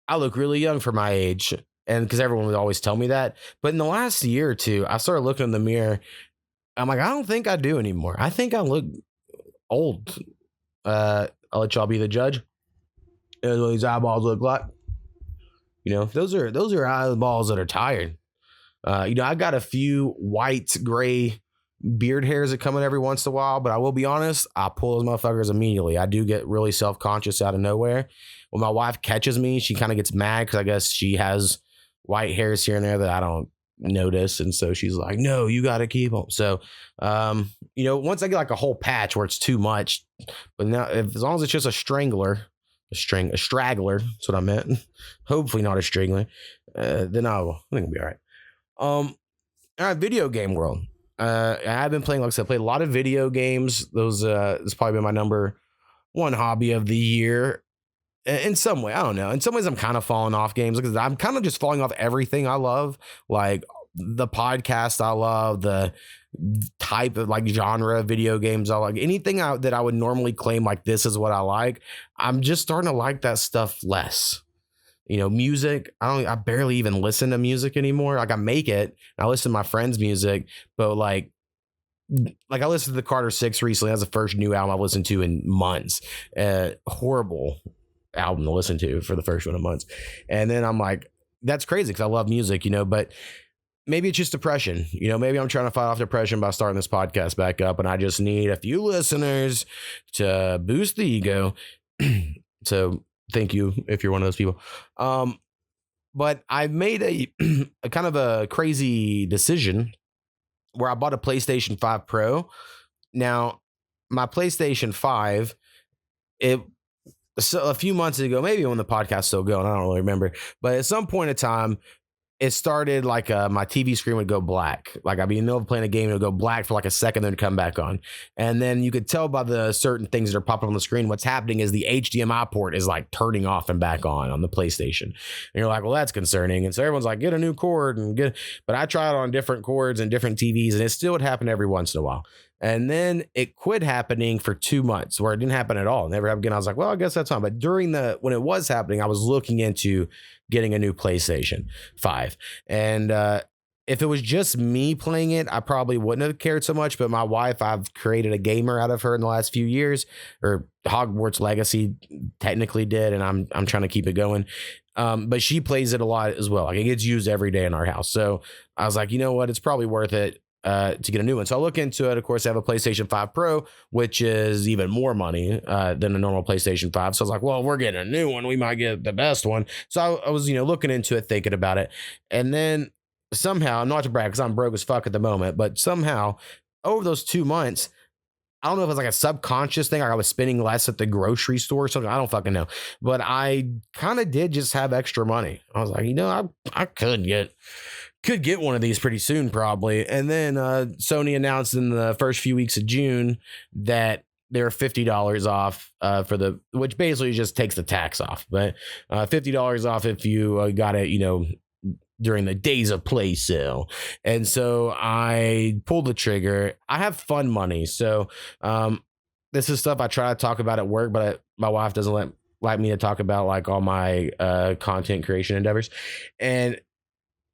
I look really young for my age. And because everyone would always tell me that. But in the last year or two, I started looking in the mirror. I'm like, I don't think I do anymore. I think I look old. I'll let y'all be the judge. That's what these eyeballs look like. You know, those are eyeballs that are tired. You know, I got a few white, gray beard hairs that come in every once in a while, but I will be honest, I pull those motherfuckers immediately. I do get really self-conscious out of nowhere. When my wife catches me, she kind of gets mad because I guess she has white hairs here and there that I don't notice, and so she's like, no, you got to keep them. So you know, once I get like a whole patch where it's too much, but now as long as it's just a straggler, that's what I meant, hopefully not a strangler, then I think it'll be all right. All right, video game world. I've been playing, like I said, I played a lot of video games. Those it's probably been my number one hobby of the year. In some way, I don't know. In some ways, I'm kind of falling off games because I'm kind of just falling off everything I love, like the podcast I love, the type of like genre of video games I like, anything that I would normally claim like this is what I like. I'm just starting to like that stuff less. You know, music, I barely even listen to music anymore. Like I make it, I listen to my friends' music, but like I listened to the Carter 6 recently. That's the first new album I've listened to in months. Horrible album to listen to for the first one in months. And then I'm like, that's crazy because I love music, but maybe it's just depression. Maybe I'm trying to fight off depression by starting this podcast back up, and I just need a few listeners to boost the ego. So thank you if you're one of those people. But I made a kind of a crazy decision where I bought a PlayStation 5 Pro. Now, my PlayStation 5, so a few months ago, maybe when the podcast's still going, I don't really remember, but at some point in time, it started like my TV screen would go black. Like I'd be in the middle of playing a game, it would go black for like a second, then come back on. And then you could tell by the certain things that are popping on the screen, what's happening is the HDMI port is like turning off and back on the PlayStation. And you're like, well, that's concerning. And so everyone's like, get a new cord but I tried it on different cords and different TVs, and it still would happen every once in a while. And then it quit happening for 2 months where it didn't happen at all. Never happened again. I was like, well, I guess that's fine. But when it was happening, I was looking into getting a new PlayStation 5. And if it was just me playing it, I probably wouldn't have cared so much. But my wife, I've created a gamer out of her in the last few years, or Hogwarts Legacy technically did. And I'm trying to keep it going. But she plays it a lot as well. Like it gets used every day in our house. So I was like, you know what? It's probably worth it to get a new one. So I look into it. Of course, I have a PlayStation 5 Pro, which is even more money than a normal PlayStation 5. So I was like, well, we're getting a new one. We might get the best one. So I was, looking into it, thinking about it. And then somehow, not to brag because I'm broke as fuck at the moment, but somehow over those 2 months, I don't know if it's like a subconscious thing, like I was spending less at the grocery store or something. I don't fucking know. But I kind of did just have extra money. I was like, I could get one of these pretty soon probably. And then Sony announced in the first few weeks of June that they're $50 off which basically just takes the tax off, but $50 off if you got it, during the days of play sale. And so I pulled the trigger. I have fun money. So this is stuff I try to talk about at work, but my wife doesn't like me to talk about like all my content creation endeavors. And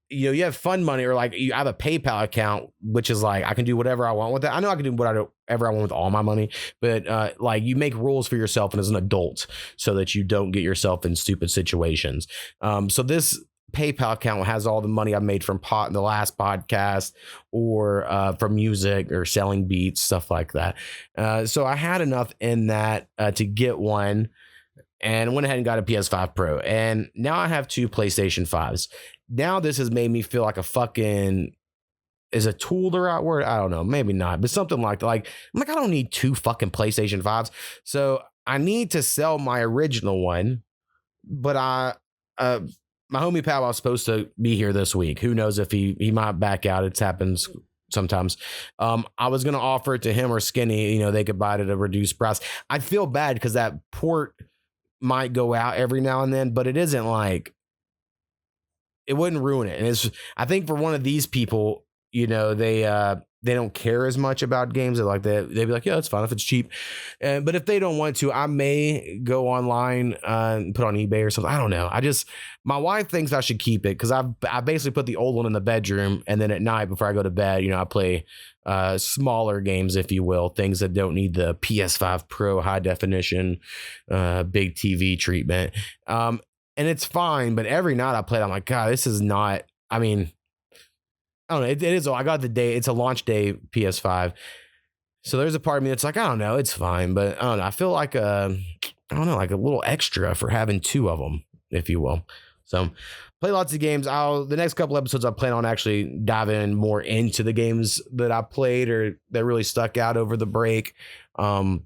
you have fun money, or like you have a PayPal account, which is like I can do whatever I want with that. I know I can do whatever I want with all my money, but like you make rules for yourself and as an adult so that you don't get yourself in stupid situations. So this PayPal account has all the money I've made from the last podcast, or from music or selling beats, stuff like that. So I had enough in that to get one, and went ahead and got a PS5 Pro. And now I have 2 PlayStation 5s. Now this has made me feel like a fucking, is a tool the right word? I don't know, maybe not, but something like that. Like I'm like, I don't need 2 fucking PlayStation 5s. So I need to sell my original one, but my homie Pat was supposed to be here this week. Who knows if he might back out. It happens sometimes. I was going to offer it to him or Skinny. They could buy it at a reduced price. I feel bad because that port might go out every now and then, but it isn't like, it wouldn't ruin it. And I think for one of these people, they don't care as much about games. They'd be like, yeah, it's fine if it's cheap. But if they don't want to, I may go online and put on eBay or something. I don't know. My wife thinks I should keep it because I basically put the old one in the bedroom, and then at night before I go to bed, I play smaller games, if you will, things that don't need the PS5 Pro high definition, big TV treatment. And it's fine, but every night I play it, I'm like, God, this is not, I mean, I don't know. It is. I got the day. It's a launch day PS5. So there's a part of me that's like, I don't know. It's fine. But I don't know. I feel like I don't know, like a little extra for having 2 of them, if you will. So play lots of games. The next couple episodes I plan on actually diving more into the games that I played or that really stuck out over the break. I'm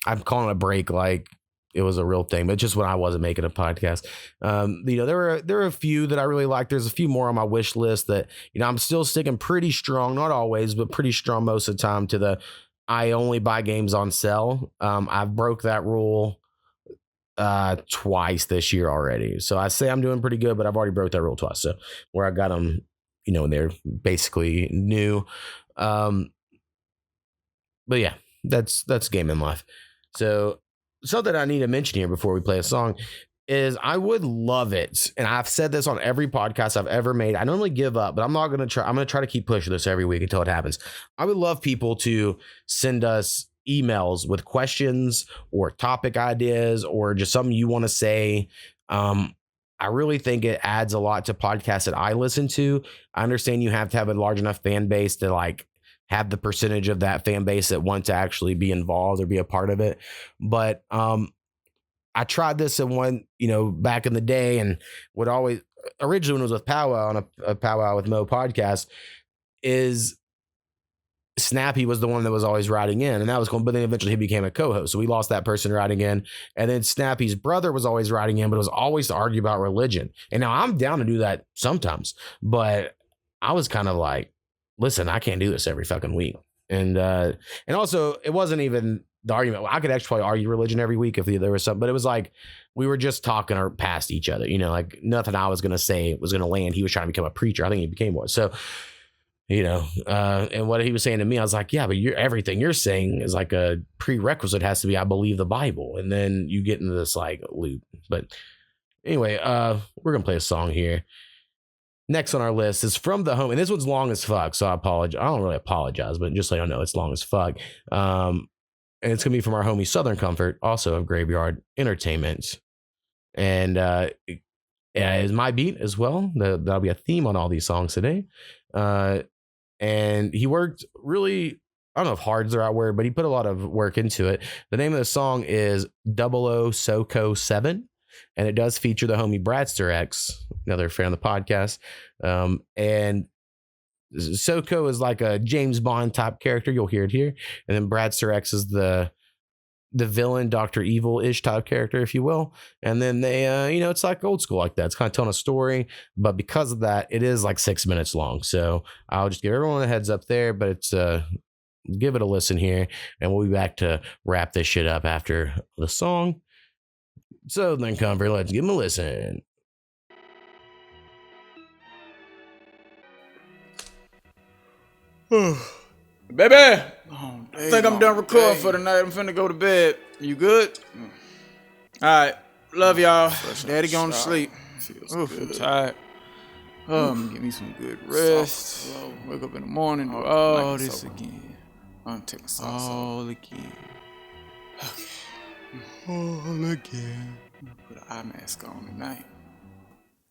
calling it a break like it was a real thing, but just when I wasn't making a podcast. There were a few that I really liked. There's a few more on my wish list that, I'm still sticking pretty strong, not always, but pretty strong most of the time to I only buy games on sale. I've broke that rule twice this year already. So I say I'm doing pretty good, but I've already broke that rule twice. So where I got them, they're basically new. But yeah, that's gaming life. So something I need to mention here before we play a song is I would love it. And I've said this on every podcast I've ever made. I normally give up, but I'm going to try to keep pushing this every week until it happens. I would love people to send us emails with questions or topic ideas or just something you want to say. I I really think it adds a lot to podcasts that I listen to. I understand you have to have a large enough fan base to like have the percentage of that fan base that want to actually be involved or be a part of it. But I tried this in one, back in the day, and would always originally when it was with Powwow on a Powwow with Mo podcast is Snappy was the one that was always writing in, and that was cool. But then eventually he became a co-host, so we lost that person writing in. And then Snappy's brother was always writing in, but it was always to argue about religion. And now I'm down to do that sometimes, but I was kind of like, listen, I can't do this every fucking week. And also it wasn't even the argument. I could actually probably argue religion every week if there was something, but it was like we were just talking past each other, like nothing I was going to say was going to land. He was trying to become a preacher. I think he became one. So, and what he was saying to me, I was like, yeah, but everything you're saying is like a prerequisite has to be, I believe the Bible. And then you get into this like loop. But anyway, we're going to play a song here. Next on our list is from the home, and this one's long as fuck, so I apologize. I don't really apologize, but just so you know, it's long as fuck. And it's going to be from our homie Southern Comfort, also of Graveyard Entertainment. And it is my beat as well. That'll be a theme on all these songs today. And he worked really, I don't know if hard's the right word, but he put a lot of work into it. The name of the song is 00SoCo7. And it does feature the homie Bradster X, another fan of the podcast. And Soko is like a James Bond type character. You'll hear it here. And then Bradster X is the villain, Dr. Evil-ish type character, if you will. And then they, it's like old school like that. It's kind of telling a story. But because of that, it is like 6 minutes long. So I'll just give everyone a heads up there. But it's give it a listen here. And we'll be back to wrap this shit up after the song. So then, Comfort, let's give him a listen. Baby, I think I'm done recording for the night. I'm finna go to bed. You good? All right. Love y'all. Daddy going to sleep. Oof, I'm tired. Give me some good rest. Wake up in the morning. Do all this again. I'm taking all again. Okay. All again. I'm gonna put an eye mask on tonight.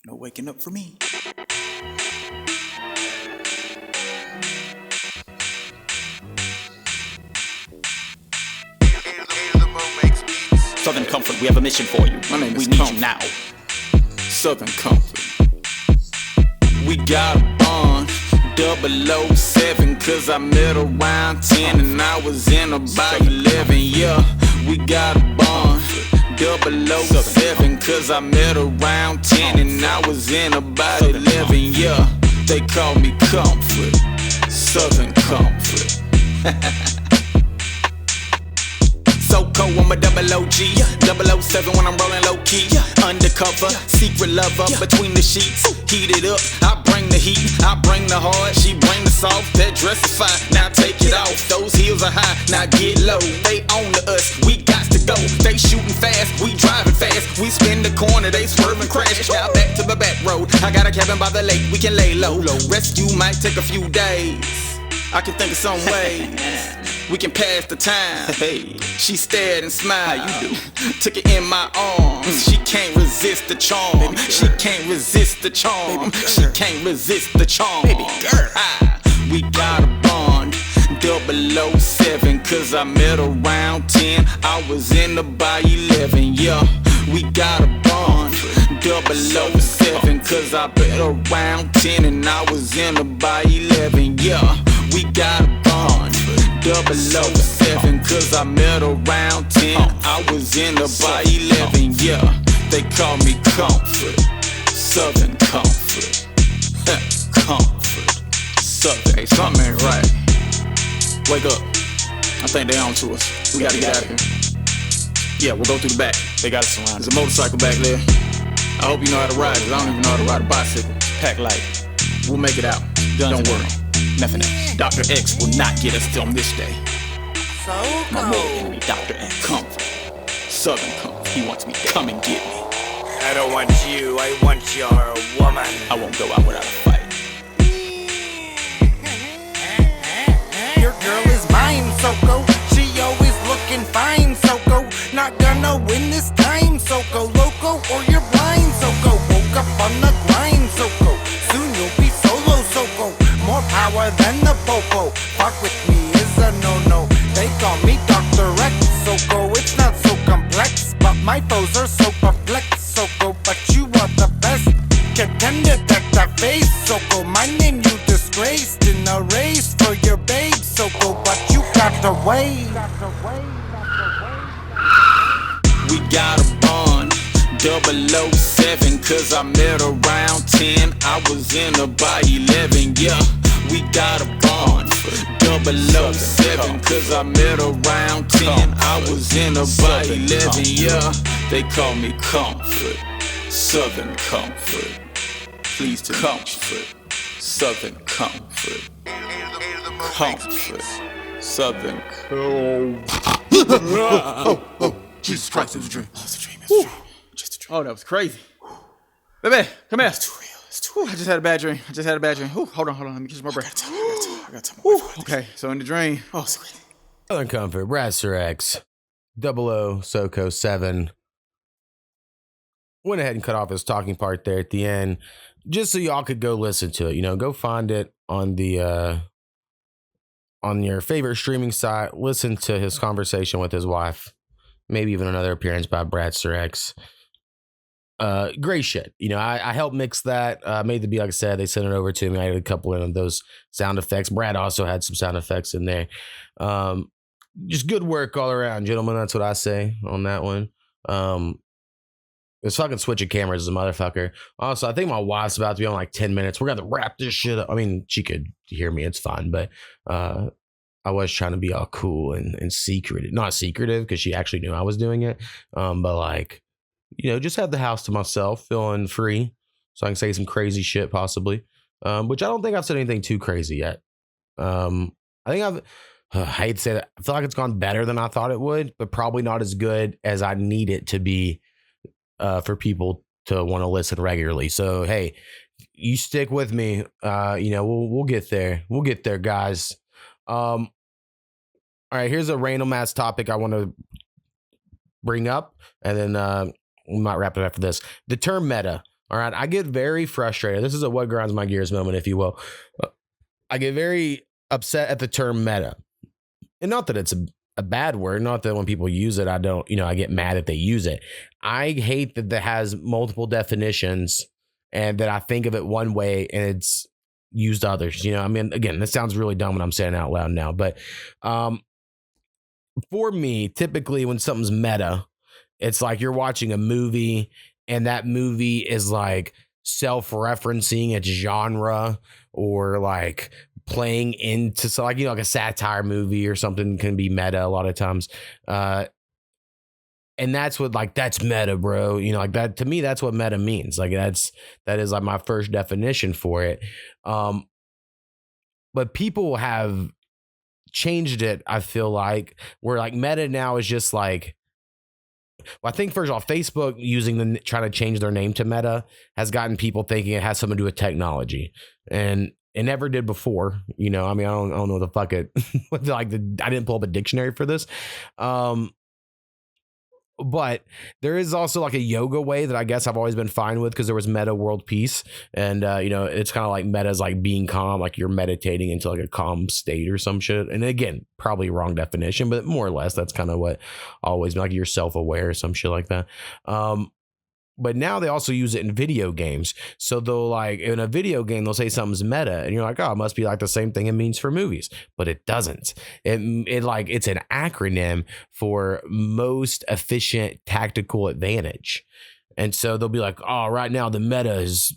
No waking up for me. Southern Comfort, we have a mission for you. My name is We need Comfort. you now. Southern Comfort. We got a bond, 007, cause I met around 10 and I was in about 11, yeah. We got a bond, 007, cause I met around 10 and I was in about 11, yeah. They call me Comfort, Southern Comfort. So cold, I'm a double OG, 007 when I'm rolling low key. Undercover, secret lover, between the sheets. Heat it up, I bring the heat, I bring the hard, she bring the soft. That dress is fine, now take it off. Those heels are high, now get low. They own to us, we got to go. They shooting fast, we driving fast. We spin the corner, they swerving crash. Now back to the back road, I got a cabin by the lake, we can lay low. Rescue might take a few days, I can think of some ways we can pass the time. Hey, she stared and smiled. How you do? Took it in my arms. She can't resist the charm. She can't resist the charm. She can't resist the charm. Baby girl, we got a bond, 007, cause I met around 10. I was in the by 11, yeah. We got a bond, 007, cause I met around 10 and I was in the by 11, yeah. We got a bond, 007, cause I met around 10. I was in the by 11, yeah. They call me Comfort, Southern Comfort. Comfort, Southern. Hey, something ain't right. Wake up. I think they on to us. We gotta get out of here. Yeah, we'll go through the back. They got us surrounded. There's a motorcycle back there. I hope you know how to ride, cause I don't even know how to ride a bicycle. Pack light. We'll make it out. Don't worry. Nothing else. Dr. X will not get us on this day. My mortal enemy, Dr. X. Comfort. Southern Comfort. He wants me to come and get me. I don't want you, I want your woman. I won't go out without a fight. Your girl is mine, Soko. She always looking fine, Soko. Not gonna win this time, Soko. Loco or you're blind, Soko. we got a bond. 007, cause I met around 10. I was in her by 11, yeah, we got a bond. 007, cause I met around 10. I was in her by 11, yeah, they call me Comfort. Southern Comfort. Please to comfort. Southern Comfort. Comfort. Southern Oh, Jesus Christ, it was a dream. It's a dream, it's a dream. Just a dream. Oh, that was crazy. Baby, come here. It's too real. It's too real. I just had a bad dream. Hold on. Let me catch my breath. I got to tell my wife. Okay, so in the dream. Oh, sweet. Southern Comfort, Bradster X, 007 went ahead and cut off his talking part there at the end, just so y'all could go listen to it. You know, go find it on the on your favorite streaming site. Listen to his conversation with his wife. Maybe even another appearance by Bradster X. Great shit. You know, I helped mix that. Made the beat, like I said, they sent it over to me. I had a couple of those sound effects. Brad also had some sound effects in there. Just good work all around, gentlemen. That's what I say on that one. This fucking switching cameras is a motherfucker. Also, I think my wife's about to be on like 10 minutes. We're gonna wrap this shit up. I mean, she could hear me, it's fine, but I was trying to be all cool and secretive. Not secretive, because she actually knew I was doing it. But like, you know, just have the house to myself, feeling free. So I can say some crazy shit possibly. Which I don't think I've said anything too crazy yet. I think I hate to say that. I feel like it's gone better than I thought it would, but probably not as good as I need it to be for people to want to listen regularly. So, hey, you stick with me. You know, we'll get there. We'll get there, guys. All right, here's a random ass topic I want to bring up, and then we might wrap it after this. The term meta. All right, I get very frustrated. This is a what grinds my gears moment, if you will. I get very upset at the term meta. And not that it's a bad word, not that when people use it, I don't, you know, I get mad that they use it. I hate that has multiple definitions and that I think of it one way and it's used others. You know, I mean, again, this sounds really dumb when I'm saying it out loud now, but for me, typically when something's meta, it's like you're watching a movie and that movie is like self-referencing its genre or like playing into, so like, you know, like a satire movie or something can be meta a lot of times. And that's what, like, that's meta, bro. You know, like that, to me, that's what meta means. Like that is like my first definition for it. But people have changed it, I feel like, where like meta now is just like, well, I think first of all, Facebook trying to change their name to Meta has gotten people thinking it has something to do with technology, and it never did before. You know, I mean, I don't know the fuck it. I didn't pull up a dictionary for this. But there is also like a yoga way that I guess I've always been fine with because there was Meta World Peace. And, you know, it's kind of like meta's like being calm, like you're meditating into like a calm state or some shit. And again, probably wrong definition, but more or less that's kind of what always like you're self-aware or some shit like that. But now they also use it in video games. So they'll like in a video game, they'll say something's meta and you're like, oh, it must be like the same thing it means for movies, but it doesn't. It like it's an acronym for most efficient tactical advantage. And so they'll be like, oh, right now the meta is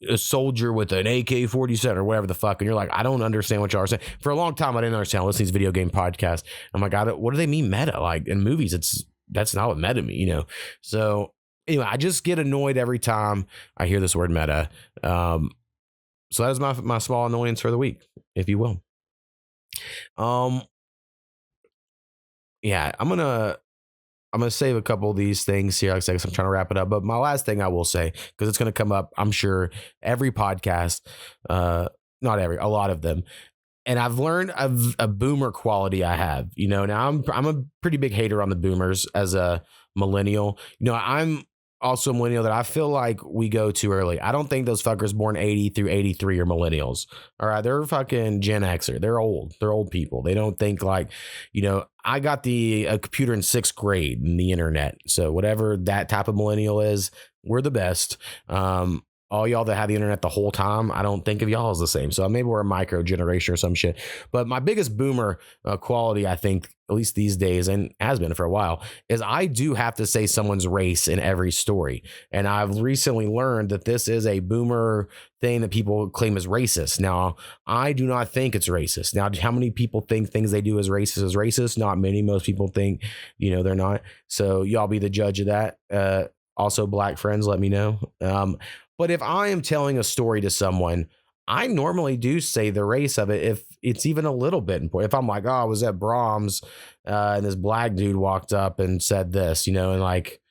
a soldier with an AK-47 or whatever the fuck. And you're like, I don't understand what y'all are saying. For a long time, I didn't understand. I listened to these video game podcasts. I'm like, what do they mean meta? Like in movies, that's not what meta mean, you know? So anyway, I just get annoyed every time I hear this word meta. So that is my small annoyance for the week, if you will. Yeah, I'm gonna save a couple of these things here. Like I said, 'cause I'm trying to wrap it up. But my last thing I will say, because it's gonna come up, I'm sure every podcast, not every, a lot of them. And I've learned of a boomer quality I have. You know, now I'm a pretty big hater on the boomers as a millennial. You know, I'm also a millennial that I feel like we go too early. I don't think those fuckers born 80 through 83 are millennials. All right. They're fucking Gen Xer. They're old. They're old people. They don't think like, you know, I got a computer in 6th grade and the internet. So whatever that type of millennial is, we're the best. All y'all that had the internet the whole time, I don't think of y'all as the same. So maybe we're a micro generation or some shit. But my biggest boomer quality, I think, at least these days, and has been for a while, is I do have to say someone's race in every story. And I've recently learned that this is a boomer thing that people claim is racist. Now, I do not think it's racist. Now, how many people think things they do as racist is racist? Not many. Most people think, they're not. So y'all be the judge of that. Also, black friends, let me know. But if I am telling a story to someone, I normally do say the race of it if it's even a little bit important. If I'm like, oh, I was at Brahms and this black dude walked up and said this, and like,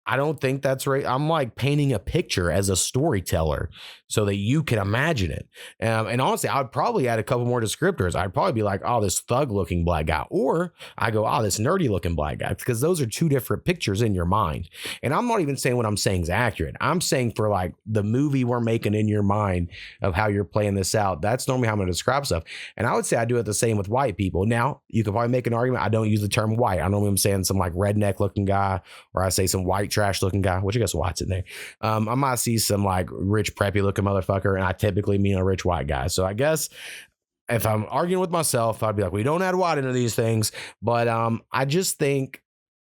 I don't think that's right. I'm like painting a picture as a storyteller so that you can imagine it. And honestly, I'd probably add a couple more descriptors. I'd probably be like, oh, this thug looking black guy. Or I go, oh, this nerdy looking black guy. Because those are two different pictures in your mind. And I'm not even saying what I'm saying is accurate. I'm saying for like the movie we're making in your mind of how you're playing this out. That's normally how I'm going to describe stuff. And I would say I do it the same with white people. Now, you could probably make an argument. I don't use the term white. I normally am saying some like redneck looking guy, or I say some white trash looking guy, which I guess white's in there. I might see some like rich preppy looking motherfucker, and I typically mean a rich white guy. So I guess if I'm arguing with myself, I'd be like, we don't add white into these things. But I just think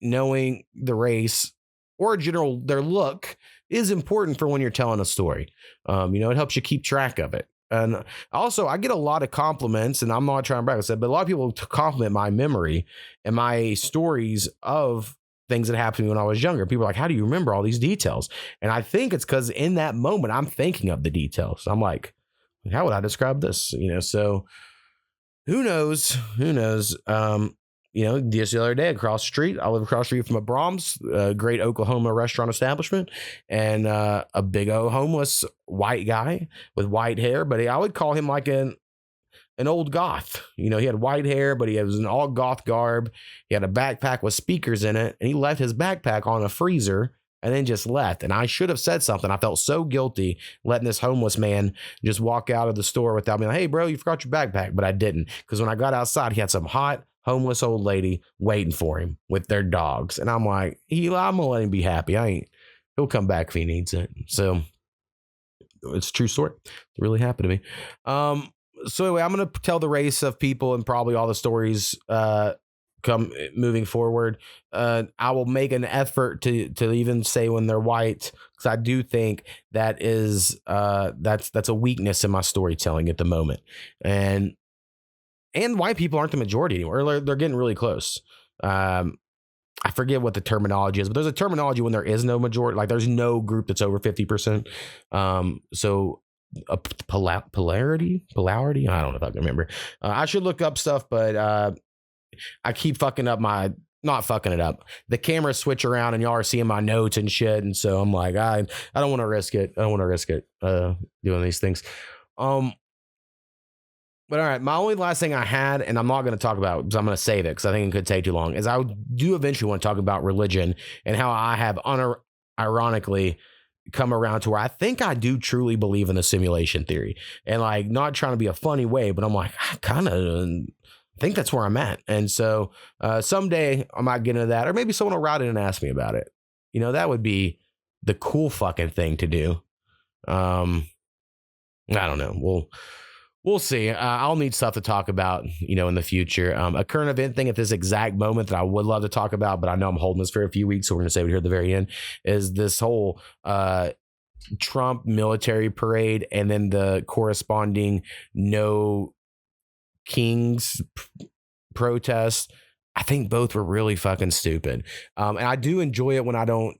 knowing the race or general their look is important for when you're telling a story. It helps you keep track of it. And also, I get a lot of compliments, and I'm not trying to brag, but a lot of people compliment my memory and my stories of things that happened to me when I was younger. People are like, how do you remember all these details? And I think it's because in that moment, I'm thinking of the details. I'm like, how would I describe this? So who knows? Just the other day across the street, I live across the street from a Brahms, a great Oklahoma restaurant establishment, and a big old homeless white guy with white hair, but I would call him like an old goth. He had white hair, but he was an all goth garb. He had a backpack with speakers in it, and he left his backpack on a freezer and then just left. And I should have said something. I felt so guilty letting this homeless man just walk out of the store without being like, hey, bro, you forgot your backpack. But I didn't, because when I got outside, he had some hot homeless old lady waiting for him with their dogs. And I'm like, I'm going to let him be happy. He'll come back if he needs it. So it's a true story. It really happened to me. So anyway, I'm going to tell the race of people and probably all the stories come moving forward. I will make an effort to even say when they're white, because I do think that is that's a weakness in my storytelling at the moment. And white people aren't the majority anymore. They're getting really close. I forget what the terminology is, but there's a terminology when there is no majority, like there's no group that's over 50%. So a polarity. I don't know if I can remember. I should look up stuff, but I keep not fucking it up. The cameras switch around and y'all are seeing my notes and shit. And so I'm like, I don't want to risk it. Doing these things. But all right, my only last thing I had, and I'm not going to talk about because I'm going to save it because I think it could take too long, is I do eventually want to talk about religion and how I have ironically come around to where I think I do truly believe in the simulation theory, and like not trying to be a funny way, but I'm like, I kind of think that's where I'm at. And so someday I might get into that, or maybe someone will write in and ask me about it. That would be the cool fucking thing to do. I don't know. We'll see. I'll need stuff to talk about, in the future. A current event thing at this exact moment that I would love to talk about, but I know I'm holding this for a few weeks, so we're going to save it here at the very end, is this whole Trump military parade and then the corresponding no kings protest. I think both were really fucking stupid. And I do enjoy it when I don't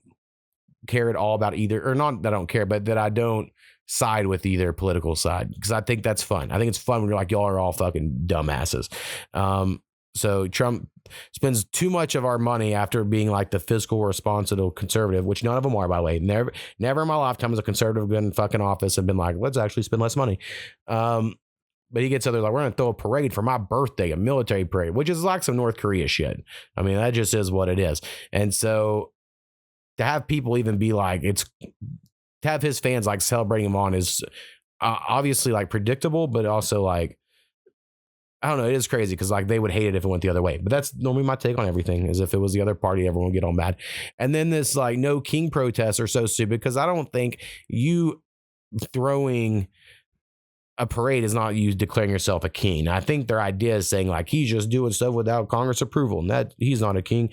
care at all about either, or not that I don't care, but that I don't side with either political side, because I think that's fun. I think it's fun when you're like, y'all are all fucking dumbasses. So Trump spends too much of our money after being like the fiscal responsible conservative, which none of them are, by the way. Never in my lifetime has a conservative been in fucking office and been like, let's actually spend less money. But he gets others like, we're going to throw a parade for my birthday, a military parade, which is like some North Korea shit. I mean, that just is what it is. And so to have people even be like, to have his fans like celebrating him on is obviously like predictable, but also like, I don't know, it is crazy because like they would hate it if it went the other way. But that's normally my take on everything, is if it was the other party, everyone would get all mad. And then this like no king protests are so stupid, because I don't think you throwing a parade is not you declaring yourself a king. I think their idea is saying like he's just doing stuff without Congress approval, and that he's not a king.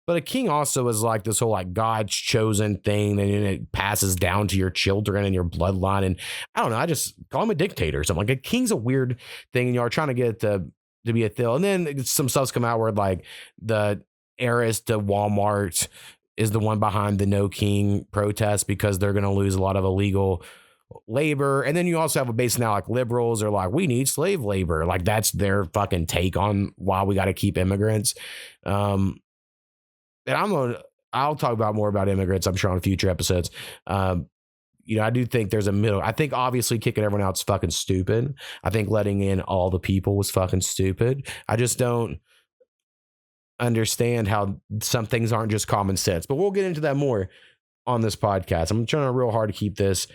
But a king also is like this whole like God's chosen thing, and it passes down to your children and your bloodline. And I don't know, I just call him a dictator or something. Like a king's a weird thing, and you are trying to get it to be a thing. And then some stuff's come out where like the heiress to Walmart is the one behind the no king protest because they're going to lose a lot of illegal labor. And then you also have a base now like liberals are like, we need slave labor. Like that's their fucking take on why we got to keep immigrants. And I'll talk about more about immigrants, I'm sure, on future episodes. You know, I do think there's a middle. I think obviously kicking everyone out is fucking stupid. I think letting in all the people was fucking stupid. I just don't understand how some things aren't just common sense, but we'll get into that more on this podcast. I'm trying real hard to keep this.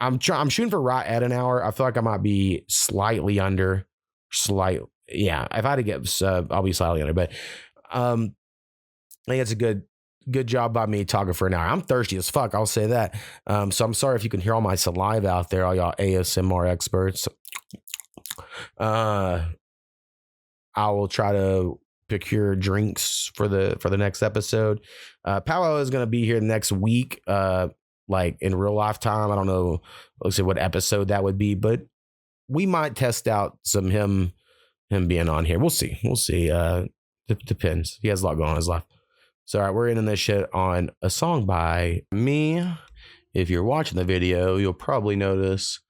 I'm shooting for right at an hour. I feel like I might be slightly under, yeah. If I had to get, I'll be slightly under, but I think it's a good job by me talking for an hour. I'm thirsty as fuck, I'll say that. So I'm sorry if you can hear all my saliva out there, all y'all ASMR experts. I will try to procure drinks for the next episode. Powwow is going to be here next week, like in real life time. I don't know, let's see what episode that would be, but we might test out some him being on here. We'll see. It depends. He has a lot going on in his life. So, all right, we're ending this shit on a song by me. If you're watching the video, you'll probably notice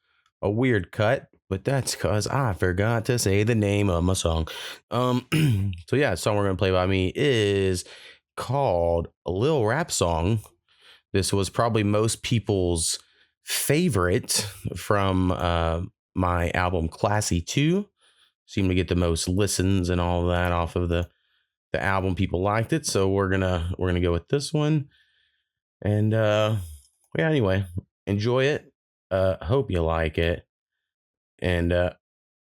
a weird cut, but that's because I forgot to say the name of my song. So yeah, the song we're going to play by me is called Lil Rap Song. This was probably most people's favorite from my album Classy 2. Seemed to get the most listens and all that off of the album. People liked it, so we're gonna go with this one. And yeah, anyway, enjoy it. Hope you like it. And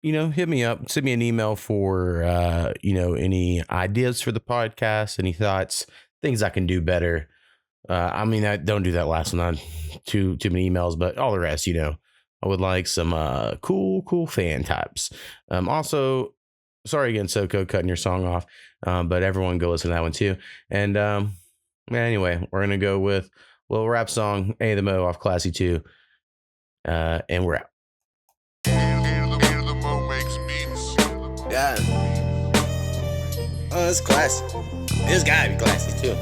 hit me up, send me an email for any ideas for the podcast, any thoughts, things I can do better. I don't do that last one, not too many emails, but all the rest, I would like some cool fan types. Also, sorry again, Soko, cutting your song off, but everyone go listen to that one too. And anyway, we're gonna go with Lil Rap Song, A2thaMo off Classy 2, and we're out. Yeah. Oh, it's classy. This gotta be classy too.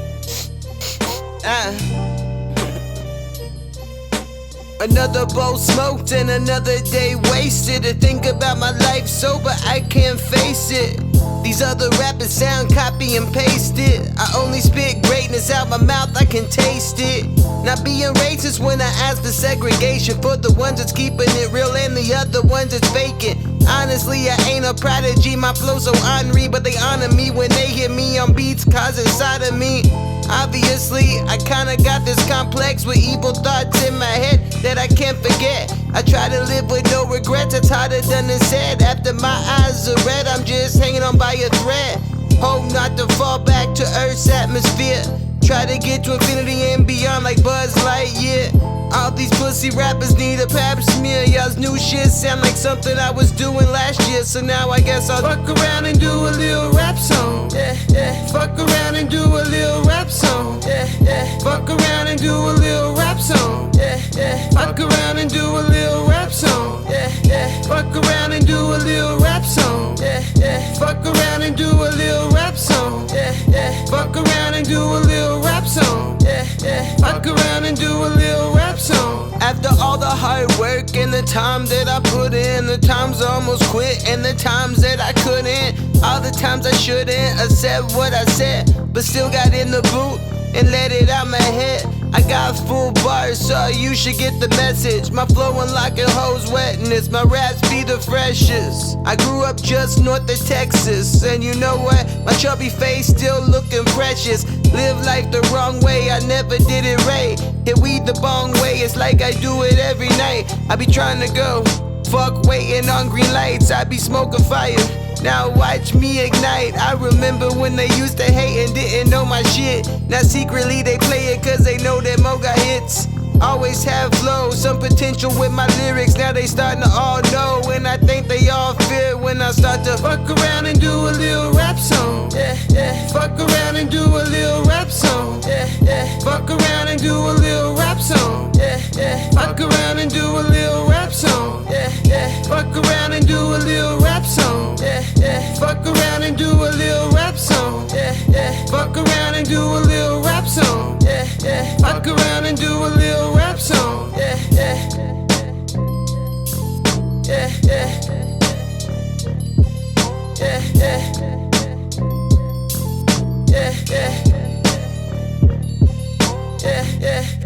Another bowl smoked and another day wasted. To think about my life sober, I can't face it. These other rappers sound copy and pasted. I only spit greatness out my mouth, I can taste it. Not being racist when I ask for segregation for the ones that's keeping it real and the other ones that's faking. Honestly, I ain't a prodigy, my flow so ornery, but they honor me when they hear me on beats, cause inside of me. Obviously, I kinda got this complex with evil thoughts in my head that I can't forget. I try to live with no regrets, it's harder than it's said. After my eyes are red, I'm just hanging on by a thread. Hope not to fall back to Earth's atmosphere. Try to get to infinity and beyond like Buzz Lightyear. All these pussy rappers need a pap smear. Y'all's new shit sound like something I was doing last year. So now I guess I'll fuck around and do a Lil Rap Song. Fuck around and do a Lil Rap Song. Fuck around and do a Lil Rap Song. Fuck around and do a Lil Rap Song. Fuck around and do a Lil Rap Song. Fuck around and do a Lil Rap Song. Fuck around and do a Lil Rap Song. Fuck around and do a Lil Rap Song. After all the hard work and the time that I put in, the times I almost quit and the times that I couldn't, all the times I shouldn't have said what I said, but still got in the booth and let it out my head. I got full bars, so you should get the message. My flow unlocking hoes wetness, my raps be the freshest. I grew up just north of Texas, and you know what? My chubby face still looking precious. Live life the wrong way, I never did it right. Hit weed the bong way, it's like I do it every night. I be trying to go, fuck waiting on green lights, I be smoking fire. Now watch me ignite. I remember when they used to hate and didn't know my shit. Now secretly they play it cause they know that Mo got hits. Always have flow, some potential with my lyrics. Now they starting to all know, and I think they all fit when I start to fuck around and do a Lil Rap Song. Yeah, yeah. Fuck around and do a Lil Rap Song. Yeah, yeah. Fuck around and do a Lil Rap Song. Yeah, yeah. Fuck around and do a Lil Rap Song. Yeah, yeah. Fuck around and do a Lil Rap Song. Yeah, yeah. Fuck around and do a Lil Rap Song. Yeah, yeah. Fuck around and do a Lil Rap Song. Yeah, yeah. Fuck around and do a Lil Rap Song. Yeah, yeah. Yeah, yeah. Yeah, yeah. Yeah, yeah. Yeah, yeah.